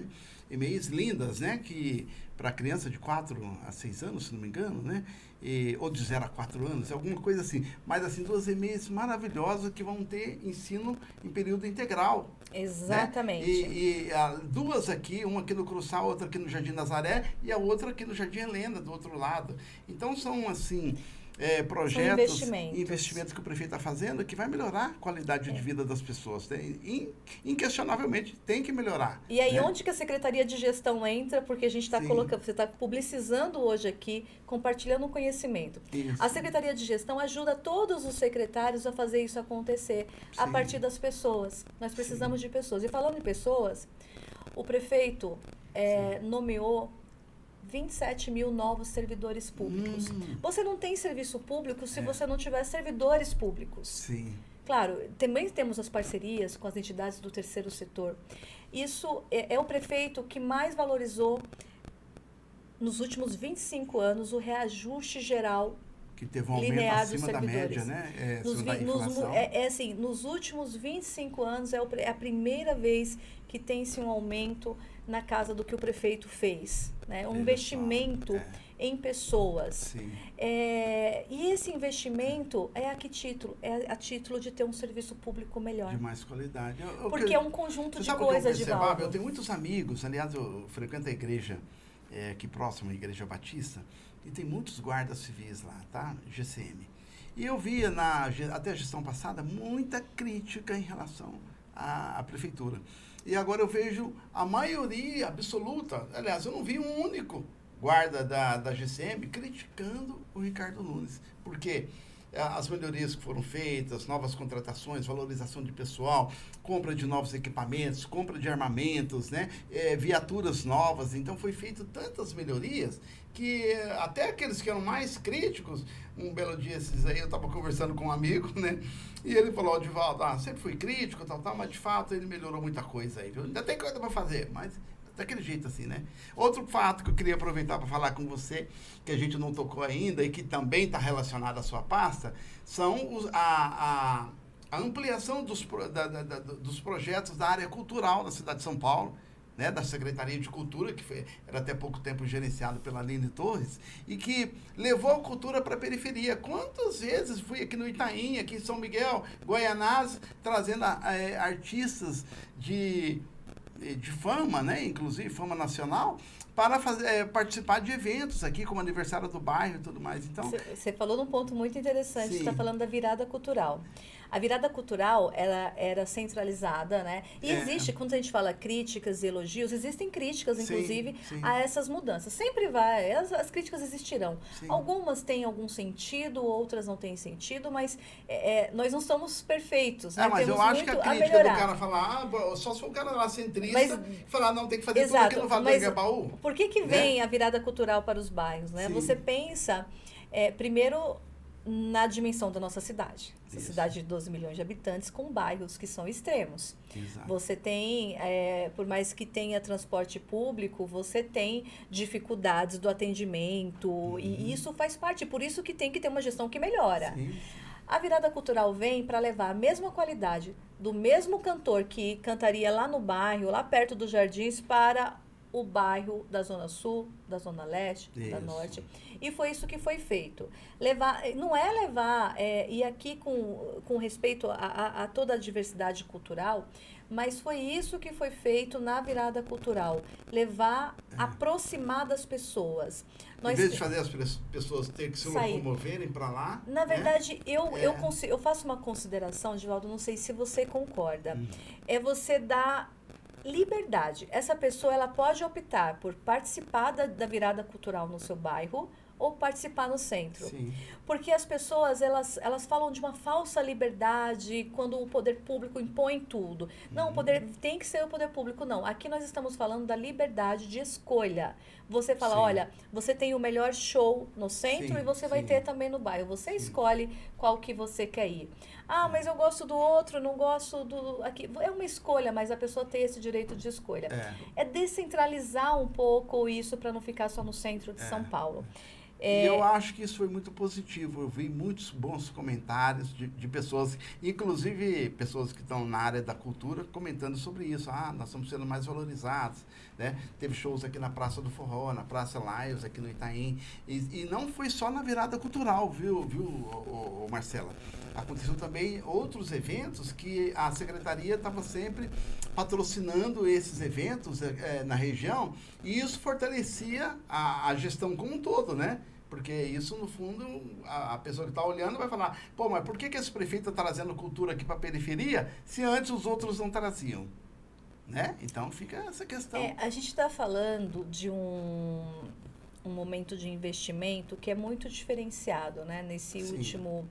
EMEIs lindas, né? Que para criança de 4 a 6 anos, se não me engano, né? Ou de 0 a 4 anos, alguma coisa assim. Mas, assim, 2 EMEIs maravilhosas que vão ter ensino em período integral. Exatamente. Né? E 2 aqui, uma aqui no Cruçal, outra aqui no Jardim Nazaré e a outra aqui no Jardim Helena, do outro lado. Então, são, assim, projetos, investimentos que o prefeito está fazendo que vai melhorar a qualidade de vida das pessoas. Inquestionavelmente, tem que melhorar. E aí, onde que a Secretaria de Gestão entra? Porque a gente está colocando, você está publicizando hoje aqui, compartilhando o conhecimento. A Secretaria de Gestão ajuda todos os secretários a fazer isso acontecer a partir das pessoas. Nós precisamos de pessoas. E falando em pessoas, o prefeito nomeou 27 mil novos servidores públicos. Você não tem serviço público se você não tiver servidores públicos. Sim. Claro, também temos as parcerias com as entidades do terceiro setor. Isso é o prefeito que mais valorizou, nos últimos 25 anos, o reajuste geral que teve um aumento acima da média, né? Nos últimos 25 anos é a primeira vez que tem-se um aumento na casa do que o prefeito fez, né? Um investimento em pessoas. E esse investimento é a que título? É a título de ter um serviço público melhor. De mais qualidade. Porque é um conjunto de coisas, Divaldo. Eu tenho muitos amigos, aliás, eu frequento a igreja aqui próxima, a Igreja Batista, e tem muitos guardas civis lá, tá? GCM. E eu via, até a gestão passada, muita crítica em relação à prefeitura. E agora eu vejo a maioria absoluta, aliás, eu não vi um único guarda da GCM criticando o Ricardo Nunes. Por quê? As melhorias que foram feitas, novas contratações, valorização de pessoal, compra de novos equipamentos, compra de armamentos, né? Viaturas novas. Então, foi feito tantas melhorias que até aqueles que eram mais críticos, um belo dia esses aí, eu estava conversando com um amigo, né? E ele falou, Divaldo, sempre fui crítico, mas de fato ele melhorou muita coisa aí, viu? Ainda tem coisa para fazer, mas daquele jeito assim, né? Outro fato que eu queria aproveitar para falar com você, que a gente não tocou ainda e que também está relacionado à sua pasta, são a ampliação dos projetos da área cultural da cidade de São Paulo, né, da Secretaria de Cultura, que era até pouco tempo gerenciado pela Aline Torres, e que levou a cultura para a periferia. Quantas vezes fui aqui no Itaim, aqui em São Miguel, Guaianazes, trazendo artistas de fama, né, inclusive fama nacional, para participar de eventos aqui, como aniversário do bairro e tudo mais. Então, você falou num ponto muito interessante, você está falando da virada cultural. A virada cultural, ela era centralizada, né? E existe, quando a gente fala críticas e elogios, existem críticas, inclusive, a essas mudanças. Sempre vai, as críticas existirão. Sim. Algumas têm algum sentido, outras não têm sentido, mas nós não somos perfeitos, né? Mas temos eu acho que a crítica do cara falar, só se for o cara lá centrista, falar, não, tem que fazer tudo aquilo no Vale do Engabaú. Por que vem a virada cultural para os bairros, né? Sim. Você pensa, primeiro, na dimensão da nossa cidade. Essa cidade de 12 milhões de habitantes com bairros que são extremos. Exato. Você tem, por mais que tenha transporte público, você tem dificuldades do atendimento e isso faz parte, por isso que tem que ter uma gestão que melhora. Sim. A virada cultural vem para levar a mesma qualidade do mesmo cantor que cantaria lá no bairro, lá perto dos Jardins, para o bairro da Zona Sul, da Zona Leste, da Norte. E foi isso que foi feito. Não é levar, e aqui com respeito a toda a diversidade cultural, mas foi isso que foi feito na virada cultural. Levar, aproximar das pessoas. Em vez de fazer as pessoas ter que se locomoverem para lá. Na verdade, eu faço uma consideração, Divaldo, não sei se você concorda. É você dar liberdade. Essa pessoa, ela pode optar por participar da virada cultural no seu bairro ou participar no centro. Sim. Porque as pessoas, elas falam de uma falsa liberdade quando o poder público impõe tudo. Não, o poder tem que ser o poder público, não. Aqui nós estamos falando da liberdade de escolha. Você fala, olha, você tem o melhor show no centro e você vai ter também no bairro. Você escolhe qual que você quer ir. Ah, mas eu gosto do outro, não gosto do... Aqui. É uma escolha, mas a pessoa tem esse direito de escolha. É descentralizar um pouco isso para não ficar só no centro de São Paulo. E eu acho que isso foi muito positivo. Eu vi muitos bons comentários de pessoas, inclusive pessoas que estão na área da cultura, comentando sobre isso. Nós estamos sendo mais valorizados, né? Teve shows aqui na Praça do Forró, na Praça Lives, aqui no Itaim. E não foi só na virada cultural, viu Marcela? Aconteceu também outros eventos que a secretaria estava sempre patrocinando esses eventos na região, e isso fortalecia a gestão como um todo, né? Porque isso, no fundo, a pessoa que está olhando vai falar, mas por que esse prefeito está trazendo cultura aqui para a periferia se antes os outros não traziam? Né? Então fica essa questão. A gente está falando de um momento de investimento que é muito diferenciado, né? Nesse último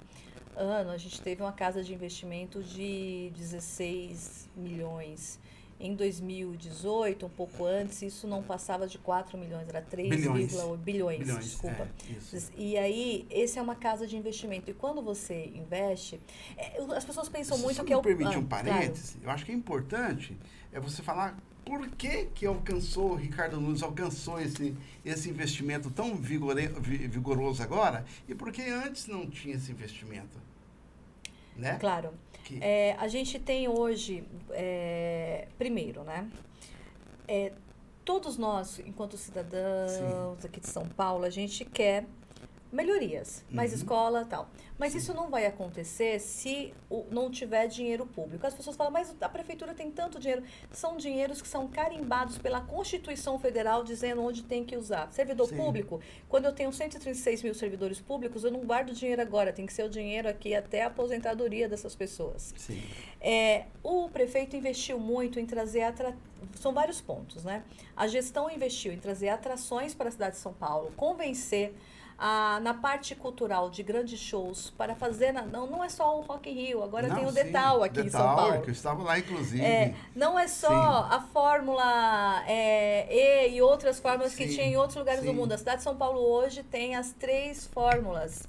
ano, a gente teve uma casa de investimento de 16 milhões. Em 2018, um pouco antes, isso não passava de 4 milhões, era 3,8 bilhões, desculpa. E aí, esse é uma casa de investimento. E quando você investe, as pessoas pensam muito que é o... Se me permite um parêntese, eu acho que é importante você falar por que o Ricardo Nunes alcançou esse investimento tão vigoroso agora e por que antes não tinha esse investimento. Né? Claro. A gente tem hoje, primeiro, né? Todos nós, enquanto cidadãos aqui de São Paulo, a gente quer melhorias, mais escola e tal. Mas isso não vai acontecer se não tiver dinheiro público. As pessoas falam, mas a prefeitura tem tanto dinheiro. São dinheiros que são carimbados pela Constituição Federal, dizendo onde tem que usar. Servidor público, quando eu tenho 136 mil servidores públicos, eu não guardo dinheiro agora, tem que ser o dinheiro aqui até a aposentadoria dessas pessoas. Sim. O prefeito investiu muito em trazer são vários pontos, né? A gestão investiu em trazer atrações para a cidade de São Paulo, convencer na parte cultural de grandes shows para fazer, não é só o Rock in Rio, agora tem o Detal aqui em São Paulo. Que eu estava lá, inclusive. Não é só a Fórmula E e outras fórmulas que tinha em outros lugares do mundo. A cidade de São Paulo hoje tem as 3 fórmulas.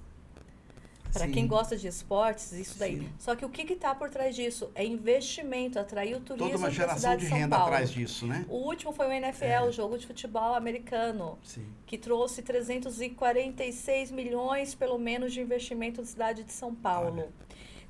Para Sim. quem gosta de esportes, isso daí. Sim. Só que o que está por trás disso? É investimento, atrair o turismo Toda uma para a geração cidade de de São renda Paulo. atrás disso, né? O último foi o NFL, o jogo de futebol americano, Sim. que trouxe 346 milhões, pelo menos, de investimento na cidade de São Paulo. Olha.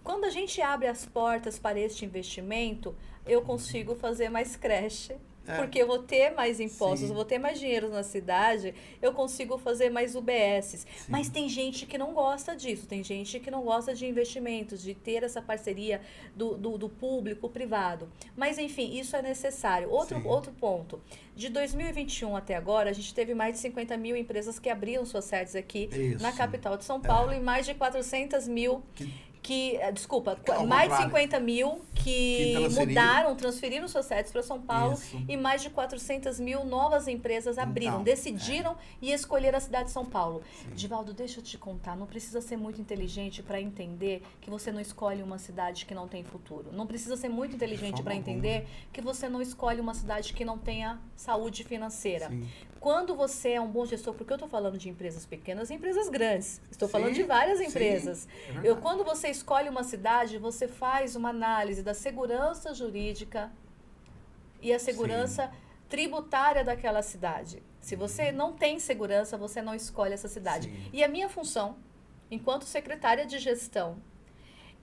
Quando a gente abre as portas para este investimento, eu consigo fazer mais creche, porque eu vou ter mais impostos, Sim. eu vou ter mais dinheiro na cidade, eu consigo fazer mais UBSs. Sim. Mas tem gente que não gosta disso, tem gente que não gosta de investimentos, de ter essa parceria do público-privado. Mas, enfim, isso é necessário. Sim. Outro ponto, de 2021 até agora, a gente teve mais de 50 mil empresas que abriram suas sedes aqui Isso. na capital de São Paulo e mais de 400 mil desculpa, Ao mais de contrário. 50 mil que transferiram suas sedes para São Paulo Isso. e mais de 400 mil novas empresas abriram, Então, decidiram e escolheram a cidade de São Paulo. Divaldo, deixa eu te contar, não precisa ser muito inteligente para entender que você não escolhe uma cidade que não tem futuro. Não precisa ser muito inteligente para entender que você não escolhe uma cidade que não tenha saúde financeira. Sim. Quando você é um bom gestor, porque eu estou falando de empresas pequenas e empresas grandes, estou falando Sim, de várias sim, empresas. é verdade. Quando você escolhe uma cidade, você faz uma análise da segurança jurídica e a segurança tributária daquela cidade. Se você não tem segurança, você não escolhe essa cidade. Sim. E a minha função, enquanto secretária de gestão,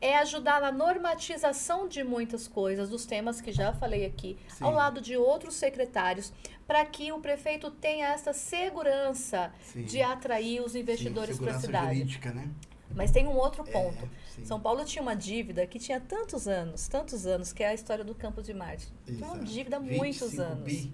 é ajudar na normatização de muitas coisas, dos temas que já falei aqui, Sim. ao lado de outros secretários, para que o prefeito tenha essa segurança Sim. de atrair os investidores para a Segurança cidade. jurídica, né? Mas tem um outro ponto. Sim. São Paulo tinha uma dívida que tinha tantos anos, que é a história do Campo de Marte. Tem uma Exato. dívida há muitos 25 anos. bi.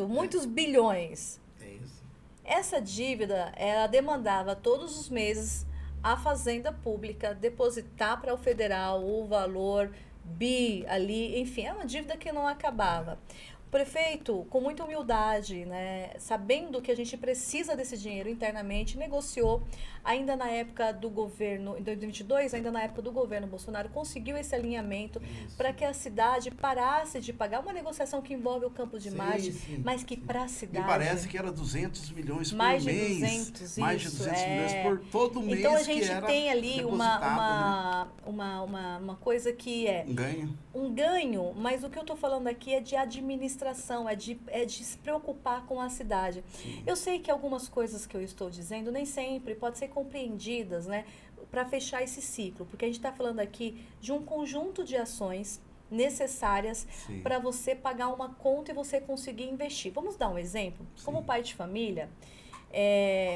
Muitos bilhões. É isso. Essa dívida, ela demandava todos os meses a Fazenda Pública depositar para o federal o valor bi ali, enfim, é uma dívida que não acabava. O prefeito, com muita humildade, né, sabendo que a gente precisa desse dinheiro internamente, negociou, ainda na época do governo, em 2022, ainda na época do governo Bolsonaro, conseguiu esse alinhamento para que a cidade parasse de pagar uma negociação que envolve o Campo de Marte, mas que para a cidade... Me parece que era 200 milhões por mais mês. De 200, mais de 200 milhões por todo mês. Então a gente que era tem ali uma coisa que é... Um ganho, mas o que eu estou falando aqui é de administração, é de se preocupar com a cidade. Sim. Eu sei que algumas coisas que eu estou dizendo nem sempre podem ser compreendidas, né, para fechar esse ciclo, porque a gente está falando aqui de um conjunto de ações necessárias para você pagar uma conta e você conseguir investir. Vamos dar um exemplo? Sim. Como pai de família,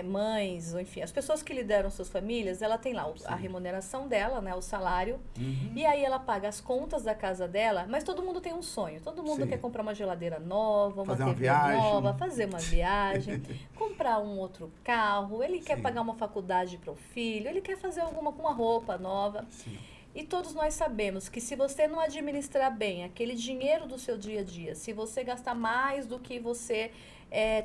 mães, enfim, as pessoas que lideram suas famílias, ela tem lá a remuneração dela, né, o salário, e aí ela paga as contas da casa dela, mas todo mundo tem um sonho, todo mundo quer comprar uma geladeira nova, uma TV nova, fazer uma viagem, comprar um outro carro, ele quer pagar uma faculdade para o filho, ele quer fazer uma roupa nova. Sim. E todos nós sabemos que se você não administrar bem aquele dinheiro do seu dia a dia, se você gastar mais do que você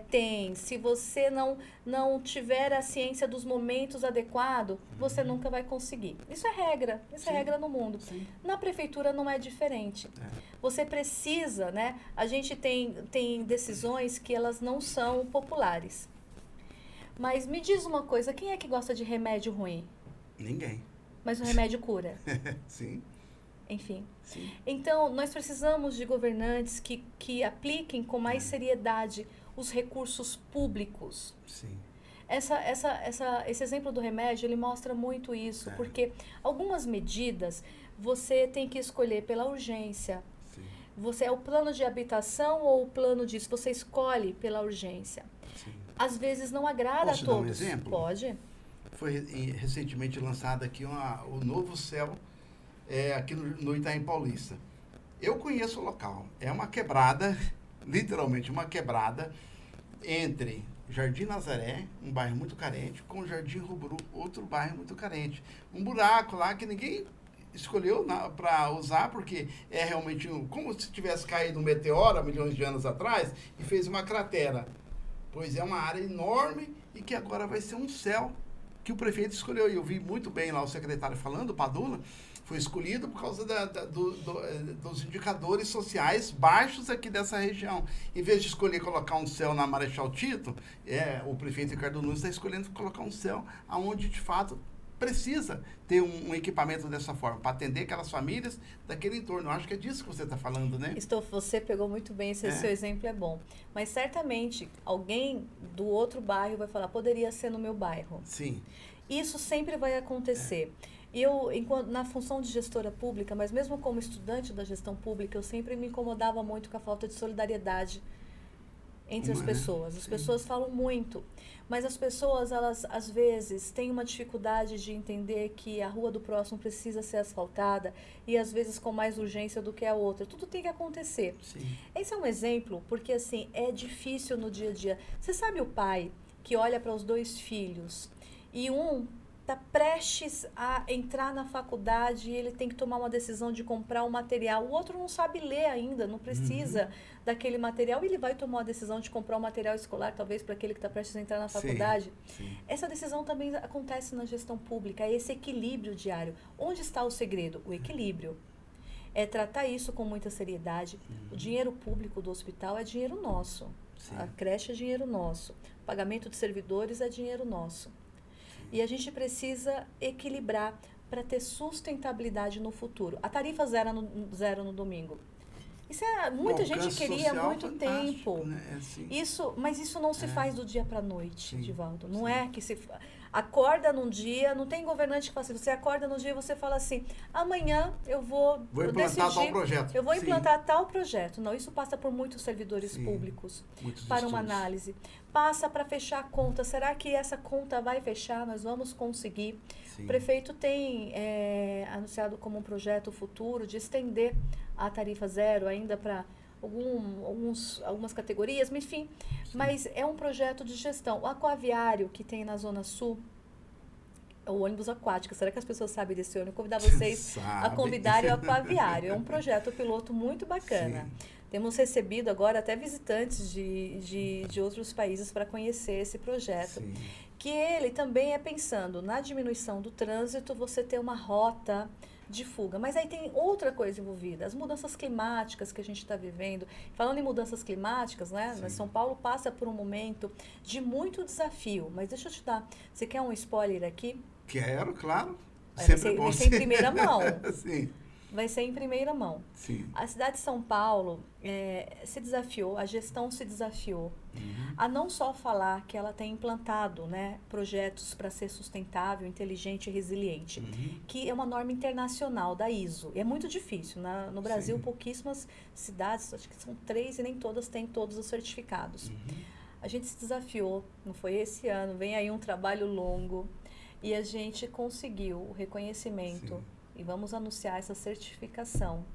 tem, se você não tiver a ciência dos momentos adequados, você nunca vai conseguir. Isso é regra, é regra no mundo. Sim. Na prefeitura não é diferente. Você precisa, né? A gente tem decisões que elas não são populares. Mas me diz uma coisa, quem é que gosta de remédio ruim? Ninguém. Mas o remédio cura. Sim. Enfim. Sim. Então, nós precisamos de governantes que apliquem com mais seriedade os recursos públicos. Sim. Esse exemplo do remédio, ele mostra muito isso, porque algumas medidas você tem que escolher pela urgência. Sim. Você é o plano de habitação ou o plano disso? Você escolhe pela urgência. Sim. Às vezes não agrada Posso a todos. Dar um exemplo? Pode. Foi recentemente lançado aqui o Novo Céu, aqui no Itaim Paulista. Eu conheço o local. É uma quebrada, literalmente uma quebrada, entre Jardim Nazaré, um bairro muito carente, com o Jardim Ruburu, outro bairro muito carente. Um buraco lá que ninguém escolheu para usar, porque é realmente como se tivesse caído um meteoro há milhões de anos atrás e fez uma cratera. Pois é uma área enorme e que agora vai ser um céu que o prefeito escolheu. E eu vi muito bem lá o secretário falando, o Padula, foi escolhido por causa dos indicadores sociais baixos aqui dessa região. Em vez de escolher colocar um céu na Marechal Tito, o prefeito Ricardo Nunes está escolhendo colocar um céu onde, de fato, precisa ter um equipamento dessa forma, para atender aquelas famílias daquele entorno. Eu acho que é disso que você está falando, né? Você pegou muito bem, esse seu exemplo é bom. Mas certamente alguém do outro bairro vai falar, poderia ser no meu bairro. Sim. Isso sempre vai acontecer. Eu, na função de gestora pública, mas mesmo como estudante da gestão pública, eu sempre me incomodava muito com a falta de solidariedade entre as pessoas. As pessoas falam muito, mas as pessoas, elas às vezes têm uma dificuldade de entender que a rua do próximo precisa ser asfaltada e às vezes com mais urgência do que a outra. Tudo tem que acontecer. Sim. Esse é um exemplo, porque assim, é difícil no dia a dia. Você sabe o pai que olha para os 2 filhos e um está prestes a entrar na faculdade e ele tem que tomar uma decisão de comprar um material. O outro não sabe ler ainda, não precisa daquele material. E ele vai tomar a decisão de comprar um material escolar, talvez para aquele que está prestes a entrar na faculdade. Sim. Essa decisão também acontece na gestão pública, é esse equilíbrio diário. Onde está o segredo? O equilíbrio. É tratar isso com muita seriedade. O dinheiro público do hospital é dinheiro nosso. Sim. A creche é dinheiro nosso. O pagamento de servidores é dinheiro nosso. E a gente precisa equilibrar para ter sustentabilidade no futuro. A tarifa zero no domingo. Isso é, muita gente queria há muito tempo. Né? Mas isso não se faz do dia para a noite, Divaldo. Não Sim. é que se acorda num dia, não tem governante que fala assim, você acorda num dia e você fala assim, amanhã eu vou implantar tal projeto. Eu vou implantar tal projeto. Não, isso passa por muitos servidores públicos para uma estudos. análise. Passa para fechar a conta. Será que essa conta vai fechar? Nós vamos conseguir. Sim. O prefeito tem anunciado como um projeto futuro de estender a tarifa zero ainda para algumas categorias, enfim. Sim. Mas é um projeto de gestão. O aquaviário que tem na Zona Sul, o ônibus aquático, será que as pessoas sabem desse ônibus? Vou convidar vocês a convidarem o aquaviário. É um projeto piloto muito bacana. Sim. Temos recebido agora até visitantes de outros países para conhecer esse projeto. Sim. Que ele também é pensando na diminuição do trânsito, você ter uma rota de fuga. Mas aí tem outra coisa envolvida, as mudanças climáticas que a gente está vivendo. Falando em mudanças climáticas, né? São Paulo passa por um momento de muito desafio. Mas deixa eu te dar, você quer um spoiler aqui? Quero, claro. Vai ser em primeira mão. Sim. Vai ser em primeira mão. Sim. A cidade de São Paulo se desafiou, a gestão se desafiou a não só falar que ela tem implantado, né, projetos para ser sustentável, inteligente e resiliente, que é uma norma internacional da ISO. E é muito difícil. No Brasil, pouquíssimas cidades, acho que são 3 e nem todas têm todos os certificados. A gente se desafiou, não foi esse ano, vem aí um trabalho longo e a gente conseguiu o reconhecimento. Sim. E vamos anunciar essa certificação.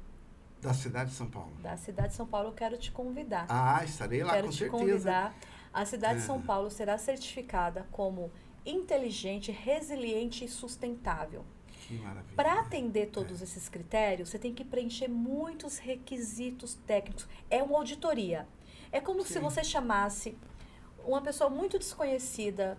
Da cidade de São Paulo. Da cidade de São Paulo, eu quero te convidar. Estarei lá, com certeza. Quero te convidar. A cidade de São Paulo será certificada como inteligente, resiliente e sustentável. Que maravilha. Para atender todos esses critérios, você tem que preencher muitos requisitos técnicos. É uma auditoria. É como se você chamasse uma pessoa muito desconhecida,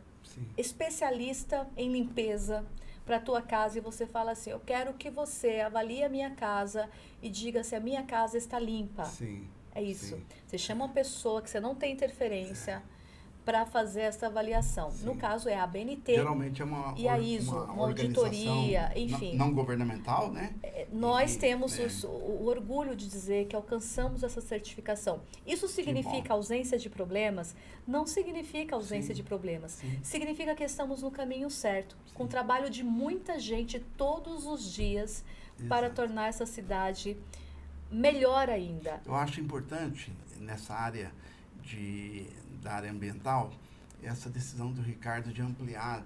especialista em limpeza, para a tua casa e você fala assim, eu quero que você avalie a minha casa e diga se a minha casa está limpa. Sim. É isso. Sim. Você chama uma pessoa que você não tem interferência para fazer essa avaliação. Sim. No caso é a ABNT. Geralmente é uma e a ISO, uma auditoria, enfim. Não governamental, né? Nós temos o orgulho de dizer que alcançamos essa certificação. Isso significa ausência de problemas? Não significa ausência de problemas. Sim. Significa que estamos no caminho certo, com o trabalho de muita gente todos os dias para tornar essa cidade melhor ainda. Eu acho importante nessa área da área ambiental, essa decisão do Ricardo de ampliar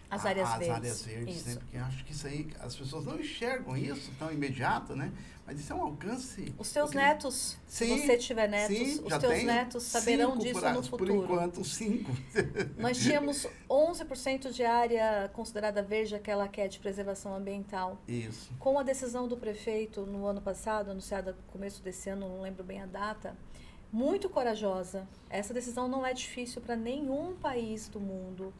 as áreas verdes, né? Porque eu acho que isso aí, as pessoas não enxergam isso tão imediato, né? Mas isso é um alcance... Os seus netos, se você tiver netos, os teus netos saberão disso no futuro. Por enquanto, 5. Nós tínhamos 11% de área considerada verde, aquela que é de preservação ambiental. Isso. Com a decisão do prefeito no ano passado, anunciada no começo desse ano, não lembro bem a data, muito corajosa. Essa decisão não é difícil para nenhum país do mundo.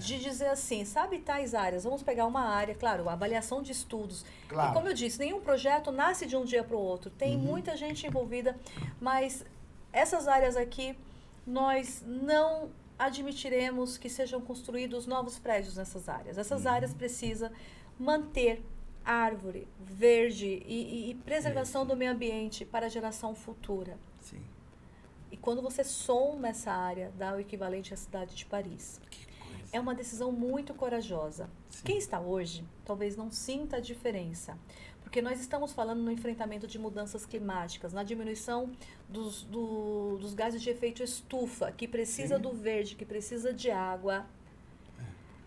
De dizer assim, sabe tais áreas, vamos pegar uma área, claro, a avaliação de estudos. Claro. E como eu disse, nenhum projeto nasce de um dia para o outro. Tem muita gente envolvida, mas essas áreas aqui, nós não admitiremos que sejam construídos novos prédios nessas áreas. Essas áreas precisam manter árvore, verde e preservação do meio ambiente para a geração futura. Sim. E quando você soma essa área, dá o equivalente à cidade de Paris. Que coisa. É uma decisão muito corajosa. Sim. Quem está hoje talvez não sinta a diferença, porque nós estamos falando no enfrentamento de mudanças climáticas, na diminuição dos gases de efeito estufa, que precisa Sim. do verde, que precisa de água.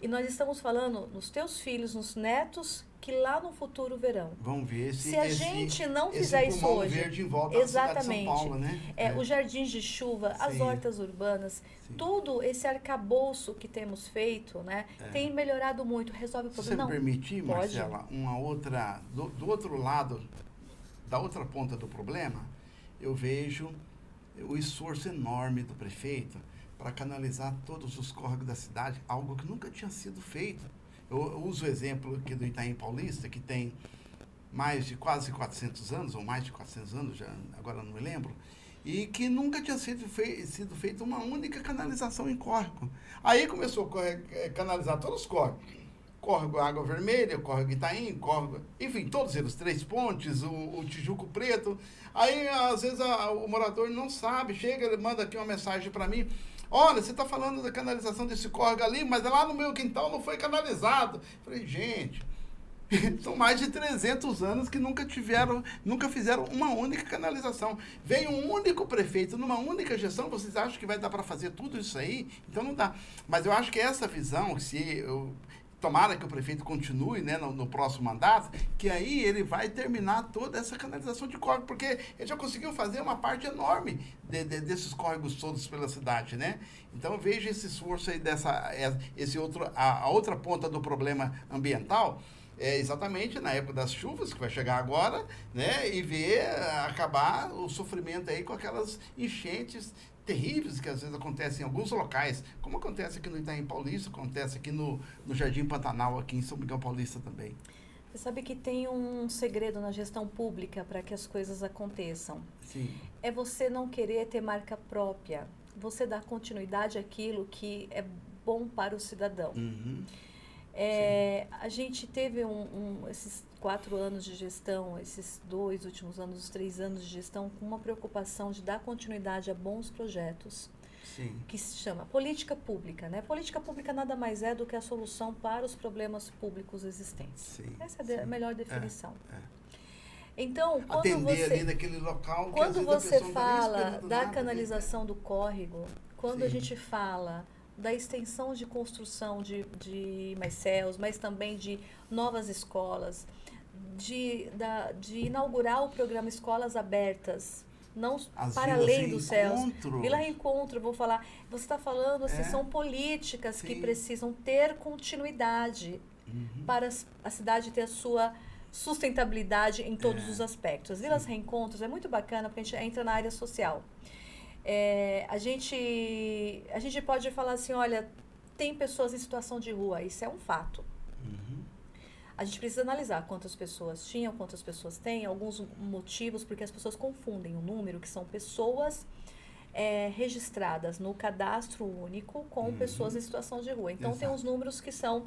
E nós estamos falando nos teus filhos, nos netos, que lá no futuro verão. Vamos ver Se a gente não fizer isso pulmão hoje, verde em volta da cidade de São Paulo, né? os jardins de chuva, as Sim. hortas urbanas, Sim. tudo esse arcabouço que temos feito, né, tem melhorado muito, resolve o Se você problema. me permitir, pode. Marcela, uma outra, do outro lado, da outra ponta do problema, eu vejo o esforço enorme do prefeito para canalizar todos os córregos da cidade, algo que nunca tinha sido feito. Eu uso o exemplo aqui do Itaim Paulista, que tem mais de quase 400 anos, ou mais de 400 anos, já, agora não me lembro, e que nunca tinha sido feita uma única canalização em córrego. Aí começou a canalizar todos os córregos. Córrego Água Vermelha, Córrego Itaim, Córrego... Enfim, todos eles, Três Pontes, o Tijuco Preto. Aí, às vezes, o morador não sabe, chega, ele manda aqui uma mensagem para mim. Olha, você está falando da canalização desse córrego ali, mas lá no meu quintal não foi canalizado. Falei, gente, são mais de 300 anos que nunca fizeram uma única canalização. Veio um único prefeito numa única gestão, vocês acham que vai dar para fazer tudo isso aí? Então não dá. Mas eu acho que essa visão, tomara que o prefeito continue, né, no próximo mandato, que aí ele vai terminar toda essa canalização de córrego, porque ele já conseguiu fazer uma parte enorme desses córregos todos pela cidade, né? Então eu vejo esse esforço aí a outra ponta do problema ambiental, exatamente na época das chuvas, que vai chegar agora, né, e ver acabar o sofrimento aí com aquelas enchentes terríveis que às vezes acontecem em alguns locais, como acontece aqui no Itaim Paulista, acontece aqui no Jardim Pantanal, aqui em São Miguel Paulista também. Você sabe que tem um segredo na gestão pública para que as coisas aconteçam. Sim. É você não querer ter marca própria, você dar continuidade àquilo que é bom para o cidadão. Uhum. A gente teve esses 4 anos de gestão, esses 2 últimos anos, os 3 anos de gestão, com uma preocupação de dar continuidade a bons projetos. Sim. Que se chama política pública, né? Política pública nada mais é do que a solução para os problemas públicos existentes. Sim, Essa é a melhor definição. É. Então, quando atender ali naquele local que às quando vezes a você pessoa não tá nem fala esperando da nada, canalização do córrego, quando Sim. a gente fala da extensão de construção de mais céus, mas também de novas escolas, de inaugurar o programa Escolas Abertas, não As para vilas além dos céus. reencontro. Vila Reencontro, eu vou falar. Você está falando, assim, são políticas que Sim. precisam ter continuidade para a cidade ter a sua sustentabilidade em todos os aspectos. As Vilas Reencontros é muito bacana porque a gente entra na área social. A gente pode falar assim, olha, tem pessoas em situação de rua, isso é um fato. A gente precisa analisar quantas pessoas tinham, quantas pessoas têm, alguns motivos, porque as pessoas confundem o número, que são pessoas registradas no cadastro único com pessoas em situação de rua. Então, tem uns números que são...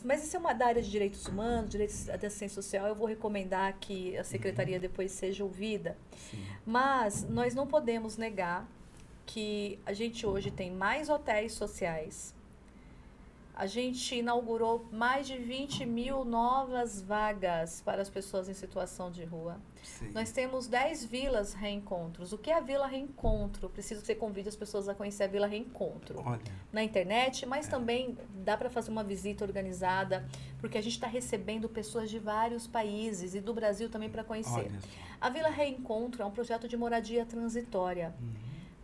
mas isso é uma da área de direitos humanos, direitos da assistência social, eu vou recomendar que a secretaria depois seja ouvida. Sim. Mas nós não podemos negar que a gente hoje tem mais hotéis sociais. A gente inaugurou mais de 20 mil novas vagas para as pessoas em situação de rua. Sim. Nós temos 10 vilas reencontros. O que é a Vila Reencontro? Preciso que você convide as pessoas a conhecer a Vila Reencontro. Olha. Na internet, mas também dá para fazer uma visita organizada, porque a gente está recebendo pessoas de vários países e do Brasil também para conhecer. Olha só. A Vila Reencontro é um projeto de moradia transitória.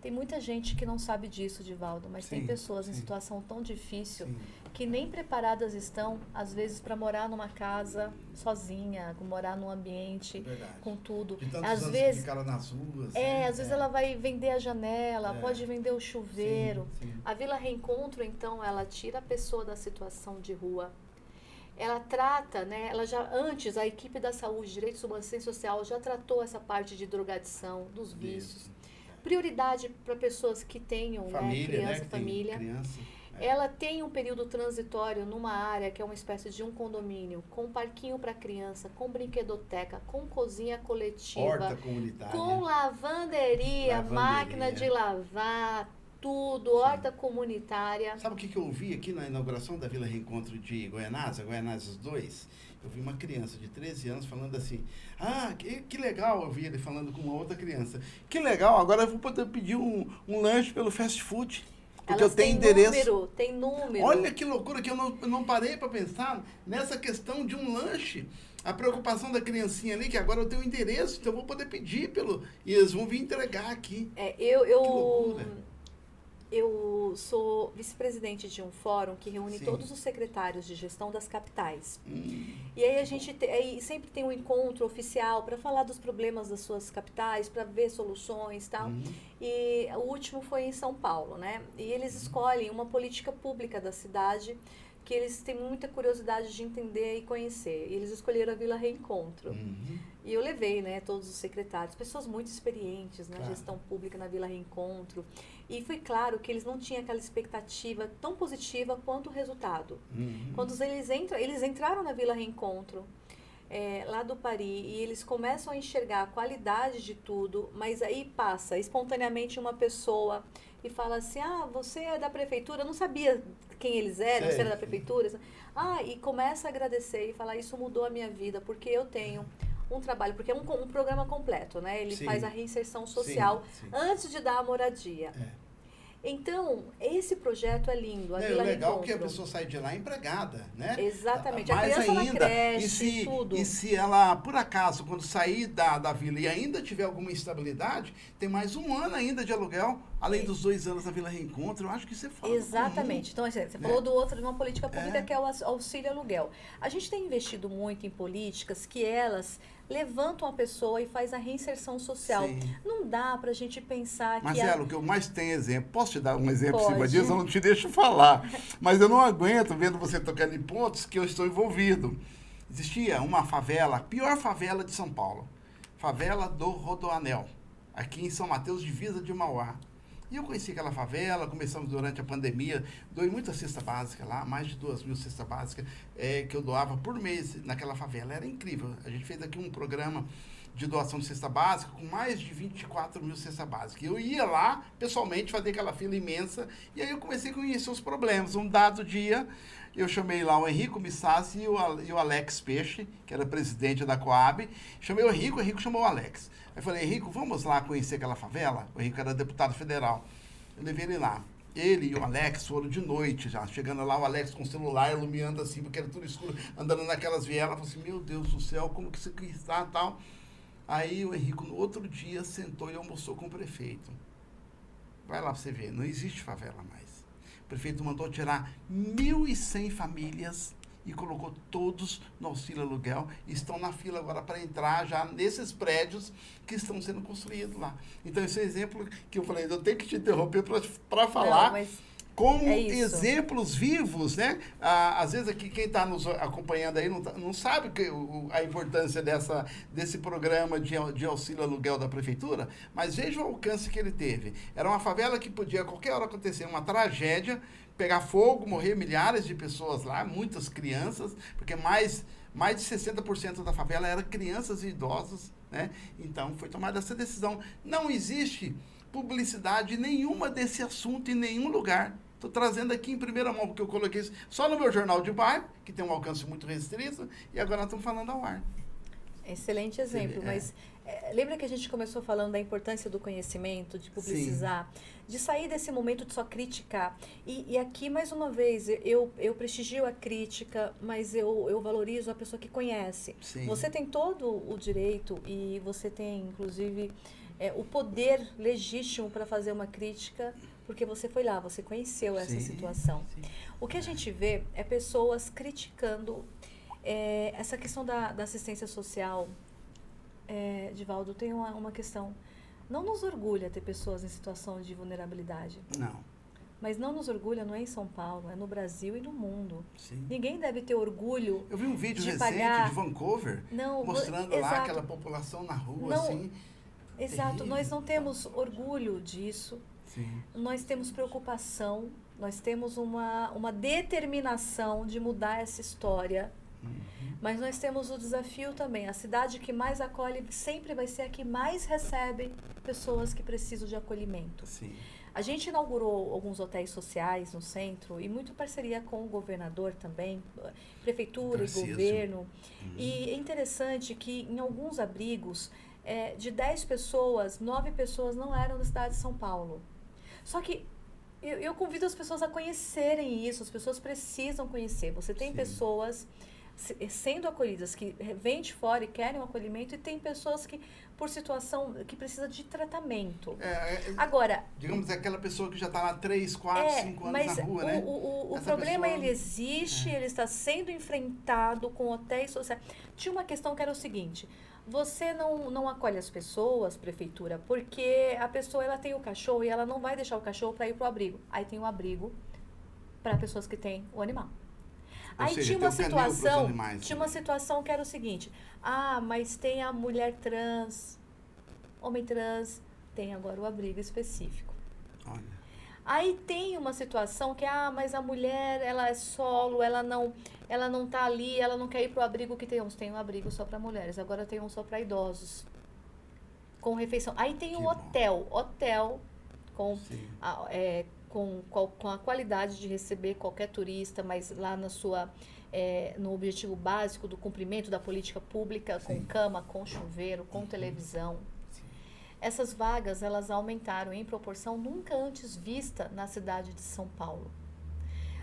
Tem muita gente que não sabe disso, Divaldo, mas tem pessoas em situação tão difícil que nem preparadas estão, às vezes, para morar numa casa sozinha, morar num ambiente com tudo. De tantos Às anos vezes, que ficaram nas ruas. às vezes ela vai vender a janela, pode vender o chuveiro. Sim. A Vila Reencontro, então, ela tira a pessoa da situação de rua. Ela trata, né? Ela já antes a equipe da saúde, direitos humanos e assistência social já tratou essa parte de drogadição, dos vícios. prioridade para pessoas que tenham, Família, criança, né? Que tem família. criança. Ela tem um período transitório numa área que é uma espécie de um condomínio, com parquinho para criança, com brinquedoteca, com cozinha coletiva, Horta comunitária. com lavanderia, máquina de lavar, tudo, horta comunitária. Sabe o que eu ouvi aqui na inauguração da Vila Reencontro de Goianásia, Goianásia 2? Eu vi uma criança de 13 anos falando assim, que legal, eu vi ele falando com uma outra criança, que legal, agora eu vou poder pedir um lanche pelo fast food. Porque Elas eu tenho têm endereço. Tem número. Olha que loucura que eu não parei para pensar nessa questão de um lanche. A preocupação da criancinha ali, que agora eu tenho endereço, então eu vou poder pedir e eles vão vir entregar aqui. Que loucura. Eu sou vice-presidente de um fórum que reúne todos os secretários de gestão das capitais. E aí a gente aí sempre tem um encontro oficial para falar dos problemas das suas capitais, para ver soluções e tal. E o último foi em São Paulo, né? E eles escolhem uma política pública da cidade que eles têm muita curiosidade de entender e conhecer. E eles escolheram a Vila Reencontro. E eu levei, né, todos os secretários, pessoas muito experientes na gestão pública na Vila Reencontro. E foi claro que eles não tinham aquela expectativa tão positiva quanto o resultado. Quando eles entraram na Vila Reencontro, lá do Pari, e eles começam a enxergar a qualidade de tudo, mas aí passa espontaneamente uma pessoa e fala assim, você é da prefeitura, eu não sabia quem eles eram, se era da prefeitura. E começa a agradecer e falar, isso mudou a minha vida, porque eu tenho um trabalho, porque é um programa completo, né? Ele faz a reinserção social antes de dar a moradia. Então, esse projeto é lindo. A Vila legal Reencontro. Que a pessoa sai de lá empregada, né? Exatamente. Mais a criança ainda, na creche, tudo. E se ela, por acaso, quando sair da vila e ainda tiver alguma instabilidade, tem mais um ano ainda de aluguel, além dos 2 anos da Vila Reencontro. Eu acho que isso é fora do comum. Exatamente. Então, você falou do outro, de uma política pública que é o auxílio aluguel. A gente tem investido muito em políticas que elas levantam a pessoa e faz a reinserção social. Não dá pra gente pensar que... Marcelo, o que eu mais tenho exemplo, posso te dar um exemplo Pode. em cima disso? Eu não te deixo falar, mas eu não aguento vendo você tocando em pontos que eu estou envolvido. Existia uma favela, a pior favela de São Paulo, favela do Rodoanel, aqui em São Mateus, divisa de Mauá. E eu conheci aquela favela, começamos durante a pandemia, doei muita cesta básica lá, mais de 2.000 cestas básicas que eu doava por mês naquela favela. Era incrível. A gente fez aqui um programa de doação de cesta básica com mais de 24.000 cestas básicas. Eu ia lá, pessoalmente, fazer aquela fila imensa e aí eu comecei a conhecer os problemas. Um dado dia, eu chamei lá o Henrico Missassi e o Alex Peixe, que era presidente da Coab. Chamei o Henrico chamou o Alex. Aí falei, Henrico, vamos lá conhecer aquela favela? O Henrico era deputado federal. Eu levei ele lá. Ele e o Alex foram de noite já. Chegando lá, o Alex com o celular iluminando assim, porque era tudo escuro, andando naquelas vielas. Falei assim, meu Deus do céu, como que isso aqui está e tal. Aí o Henrico, no outro dia, sentou e almoçou com o prefeito. Vai lá pra você ver, não existe favela mais. O prefeito mandou tirar 1.100 famílias e colocou todos no auxílio aluguel e estão na fila agora para entrar já nesses prédios que estão sendo construídos lá. Então, esse é um exemplo que eu falei, eu tenho que te interromper para falar. Como exemplos vivos, né? Às vezes aqui quem está nos acompanhando aí não sabe a importância desse programa de auxílio aluguel da prefeitura, mas veja o alcance que ele teve. Era uma favela que podia a qualquer hora acontecer uma tragédia, pegar fogo, morrer milhares de pessoas lá, muitas crianças, porque mais de 60% da favela eram crianças e idosos, né? Então foi tomada essa decisão. Não existe publicidade nenhuma desse assunto em nenhum lugar. Estou trazendo aqui em primeira mão, porque eu coloquei isso só no meu jornal de bairro, que tem um alcance muito restrito, e agora nós estamos falando ao ar. Excelente exemplo, mas lembra que a gente começou falando da importância do conhecimento, de publicizar, de sair desse momento de só criticar. E aqui, mais uma vez, eu prestigio a crítica, mas eu valorizo a pessoa que conhece. Você tem todo o direito e você tem, inclusive, o poder legítimo para fazer uma crítica, porque você foi lá, você conheceu essa situação. O que a gente vê é pessoas criticando essa questão da assistência social. Divaldo, tem uma questão. Não nos orgulha ter pessoas em situação de vulnerabilidade. Não. Mas não nos orgulha, não é em São Paulo, é no Brasil e no mundo. Ninguém deve ter orgulho. Eu vi um vídeo recente de Vancouver, mostrando lá aquela população na rua, assim. Exato, terrível. nós não temos orgulho disso, Sim. nós temos preocupação, nós temos uma determinação de mudar essa história, mas nós temos o desafio também. A cidade que mais acolhe sempre vai ser a que mais recebe pessoas que precisam de acolhimento. Sim. A gente inaugurou alguns hotéis sociais no centro e muito parceria com o governador também, prefeitura Tarcísio. e governo. E é interessante que em alguns abrigos, de 10 pessoas, 9 pessoas não eram da cidade de São Paulo. Só que eu convido as pessoas a conhecerem isso, as pessoas precisam conhecer. Você tem Sim. pessoas sendo acolhidas que vêm de fora e querem um acolhimento, e tem pessoas que, por situação, que precisa de tratamento. Agora, Digamos, aquela pessoa que já está lá 3, 4, 5 anos mas na rua, né? o Essa problema, pessoa- ele existe, ele está sendo enfrentado com hotéis sociais. Tinha uma questão que era o seguinte: você não acolhe as pessoas, prefeitura, porque a pessoa, ela tem o cachorro e ela não vai deixar o cachorro para ir para o abrigo. Aí tem o abrigo para pessoas que têm o animal. Ou Aí seja, tinha tem uma o canil pros situação, animais tinha uma também. situação que era o seguinte: mas tem a mulher trans, homem trans, tem agora o abrigo específico. Olha, Aí tem uma situação que, mas a mulher, ela é solo, ela não tá ali, ela não quer ir pro abrigo que tem uns. Tem um abrigo só para mulheres, agora tem um só para idosos. Com refeição. Aí tem Que o bom. hotel com sim. com a qualidade de receber qualquer turista, mas lá no objetivo básico do cumprimento da política pública, com Sim. cama, com chuveiro, com televisão. Sim. Essas vagas, elas aumentaram em proporção nunca antes vista na cidade de São Paulo.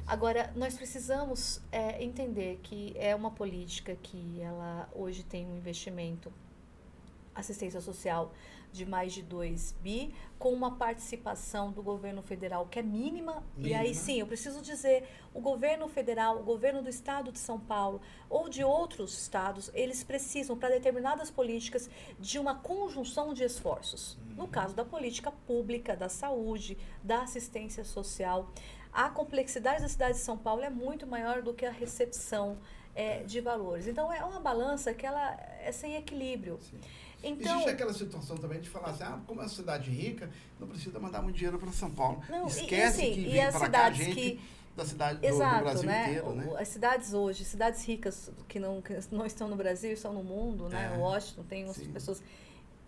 Agora, nós precisamos entender que é uma política que ela hoje tem um investimento, assistência social, de mais de 2 bi, com uma participação do governo federal que é mínima. E aí sim, eu preciso dizer, o governo federal, o governo do estado de São Paulo ou de outros estados, eles precisam, para determinadas políticas, de uma conjunção de esforços. No caso da política pública, da saúde, da assistência social, a complexidade da cidade de São Paulo é muito maior do que a recepção de valores. Então, é uma balança que ela é sem equilíbrio. Sim. Então, existe aquela situação também de falar assim, como é uma cidade rica, não precisa mandar muito dinheiro para São Paulo. Não, Esquece assim, que e vem as para cá cidades gente da cidade do exato, Brasil né? inteiro, né? As cidades hoje, cidades ricas que não estão no Brasil, estão no mundo, né? Washington, tem outras sim. pessoas.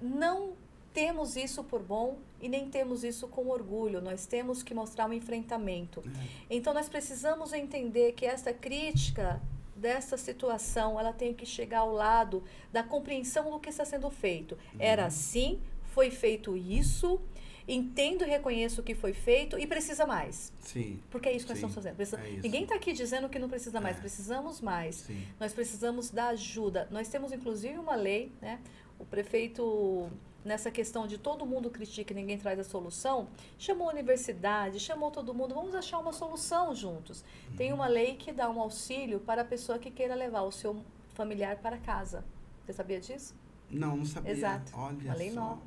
Não temos isso por bom e nem temos isso com orgulho. Nós temos que mostrar um enfrentamento. Então, nós precisamos entender que essa crítica dessa situação, ela tem que chegar ao lado da compreensão do que está sendo feito. Era assim, foi feito isso, entendo e reconheço o que foi feito e precisa mais. Sim. Porque é isso que nós Sim, estamos fazendo. é isso. Ninguém está aqui dizendo que não precisa mais, precisamos mais. Sim. Nós precisamos da ajuda. Nós temos, inclusive, uma lei, né? O prefeito, nessa questão de todo mundo critica e ninguém traz a solução, chamou a universidade, chamou todo mundo, vamos achar uma solução juntos. Tem uma lei que dá um auxílio para a pessoa que queira levar o seu familiar para casa. Você sabia disso? Não sabia. Exato. Olha Uma lei só. nova.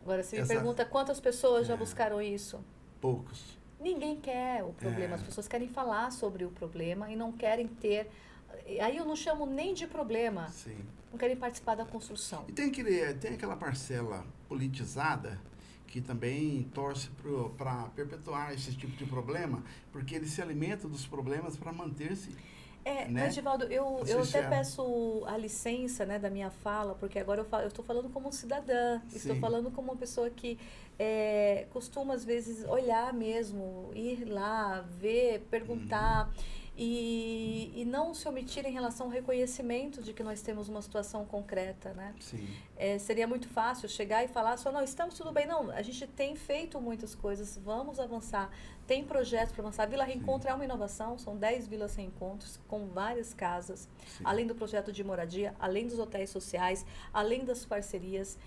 Agora, você me Essa- pergunta quantas pessoas já buscaram isso? Poucos. Ninguém quer o problema, as pessoas querem falar sobre o problema e não querem ter... Aí eu não chamo nem de problema, Sim. não querem participar da construção. E tem aquela parcela politizada que também torce para perpetuar esse tipo de problema, porque ele se alimenta dos problemas para manter-se. Né? Mas, Divaldo, eu até Associado. peço a licença, né, da minha fala, porque agora eu estou falando como cidadã, estou Sim. falando como uma pessoa que costuma, às vezes, olhar mesmo, ir lá, ver, perguntar, e não se omitir em relação ao reconhecimento de que nós temos uma situação concreta, né? Sim. Seria muito fácil chegar e falar só, não, estamos tudo bem. Não, a gente tem feito muitas coisas, vamos avançar. Tem projetos para avançar. A Vila Reencontro é uma inovação, são 10 vilas reencontros com várias casas, Sim. além do projeto de moradia, além dos hotéis sociais, além das parcerias,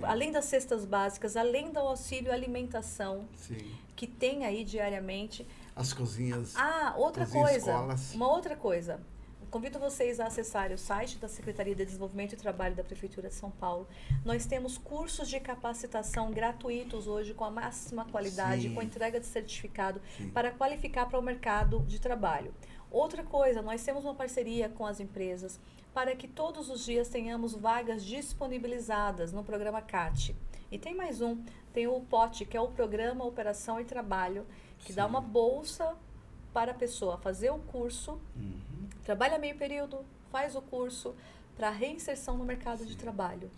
além das cestas básicas, além do auxílio alimentação, Sim. que tem aí diariamente. As cozinhas. Outra cozinhas, coisa, escolas. uma outra coisa. Convido vocês a acessarem o site da Secretaria de Desenvolvimento e Trabalho da Prefeitura de São Paulo. Nós temos cursos de capacitação gratuitos hoje, com a máxima qualidade, Sim. com entrega de certificado, Sim. para qualificar para o mercado de trabalho. Outra coisa, nós temos uma parceria com as empresas para que todos os dias tenhamos vagas disponibilizadas no programa CAT. E tem mais um, tem o POT, que é o Programa Operação e Trabalho, que dá uma bolsa para a pessoa fazer o curso, trabalha meio período, faz o curso para reinserção no mercado de trabalho.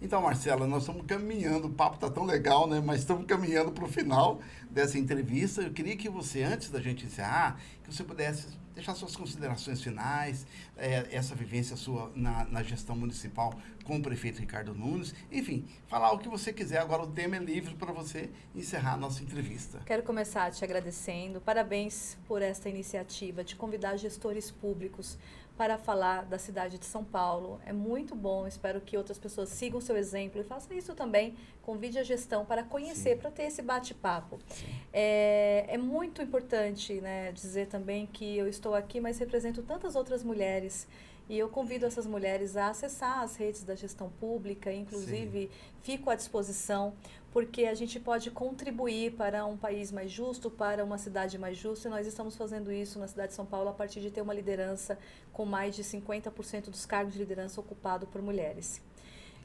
Então, Marcela, nós estamos caminhando, o papo está tão legal, né? Mas estamos caminhando para o final dessa entrevista. Eu queria que você, antes da gente encerrar, que você pudesse deixar suas considerações finais, essa vivência sua na gestão municipal com o prefeito Ricardo Nunes. Enfim, falar o que você quiser. Agora o tema é livre para você encerrar a nossa entrevista. Quero começar te agradecendo. Parabéns por esta iniciativa de convidar gestores públicos para falar da cidade de São Paulo. É muito bom, espero que outras pessoas sigam seu exemplo e façam isso também. Convide a gestão para conhecer, para ter esse bate-papo. É muito importante, né, dizer também que eu estou aqui, mas represento tantas outras mulheres. E eu convido essas mulheres a acessar as redes da gestão pública, inclusive fico à disposição, porque a gente pode contribuir para um país mais justo, para uma cidade mais justa, e nós estamos fazendo isso na cidade de São Paulo a partir de ter uma liderança com mais de 50% dos cargos de liderança ocupados por mulheres.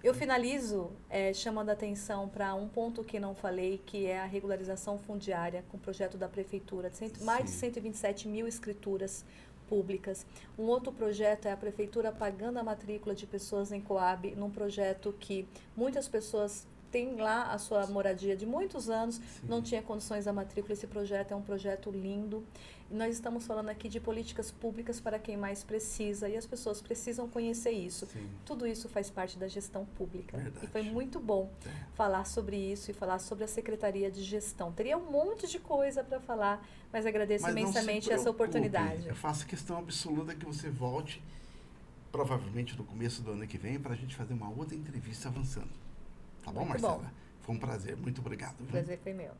Eu finalizo chamando a atenção para um ponto que não falei, que é a regularização fundiária, com o projeto da Prefeitura, mais de 127 mil escrituras públicas. Um outro projeto é a Prefeitura pagando a matrícula de pessoas em Coab, num projeto que muitas pessoas têm lá a sua moradia de muitos anos, não tinha condições da matrícula. Esse projeto é um projeto lindo. E nós estamos falando aqui de políticas públicas para quem mais precisa, e as pessoas precisam conhecer isso. Tudo isso faz parte da gestão pública. Verdade. E foi muito bom falar sobre isso e falar sobre a Secretaria de Gestão. Teria um monte de coisa para falar, mas agradeço imensamente essa oportunidade. Eu faço questão absoluta que você volte, provavelmente no começo do ano que vem, para a gente fazer uma outra entrevista avançando. Tá bom, Muito Marcela? bom. Foi um prazer. Muito obrigado. O prazer foi meu.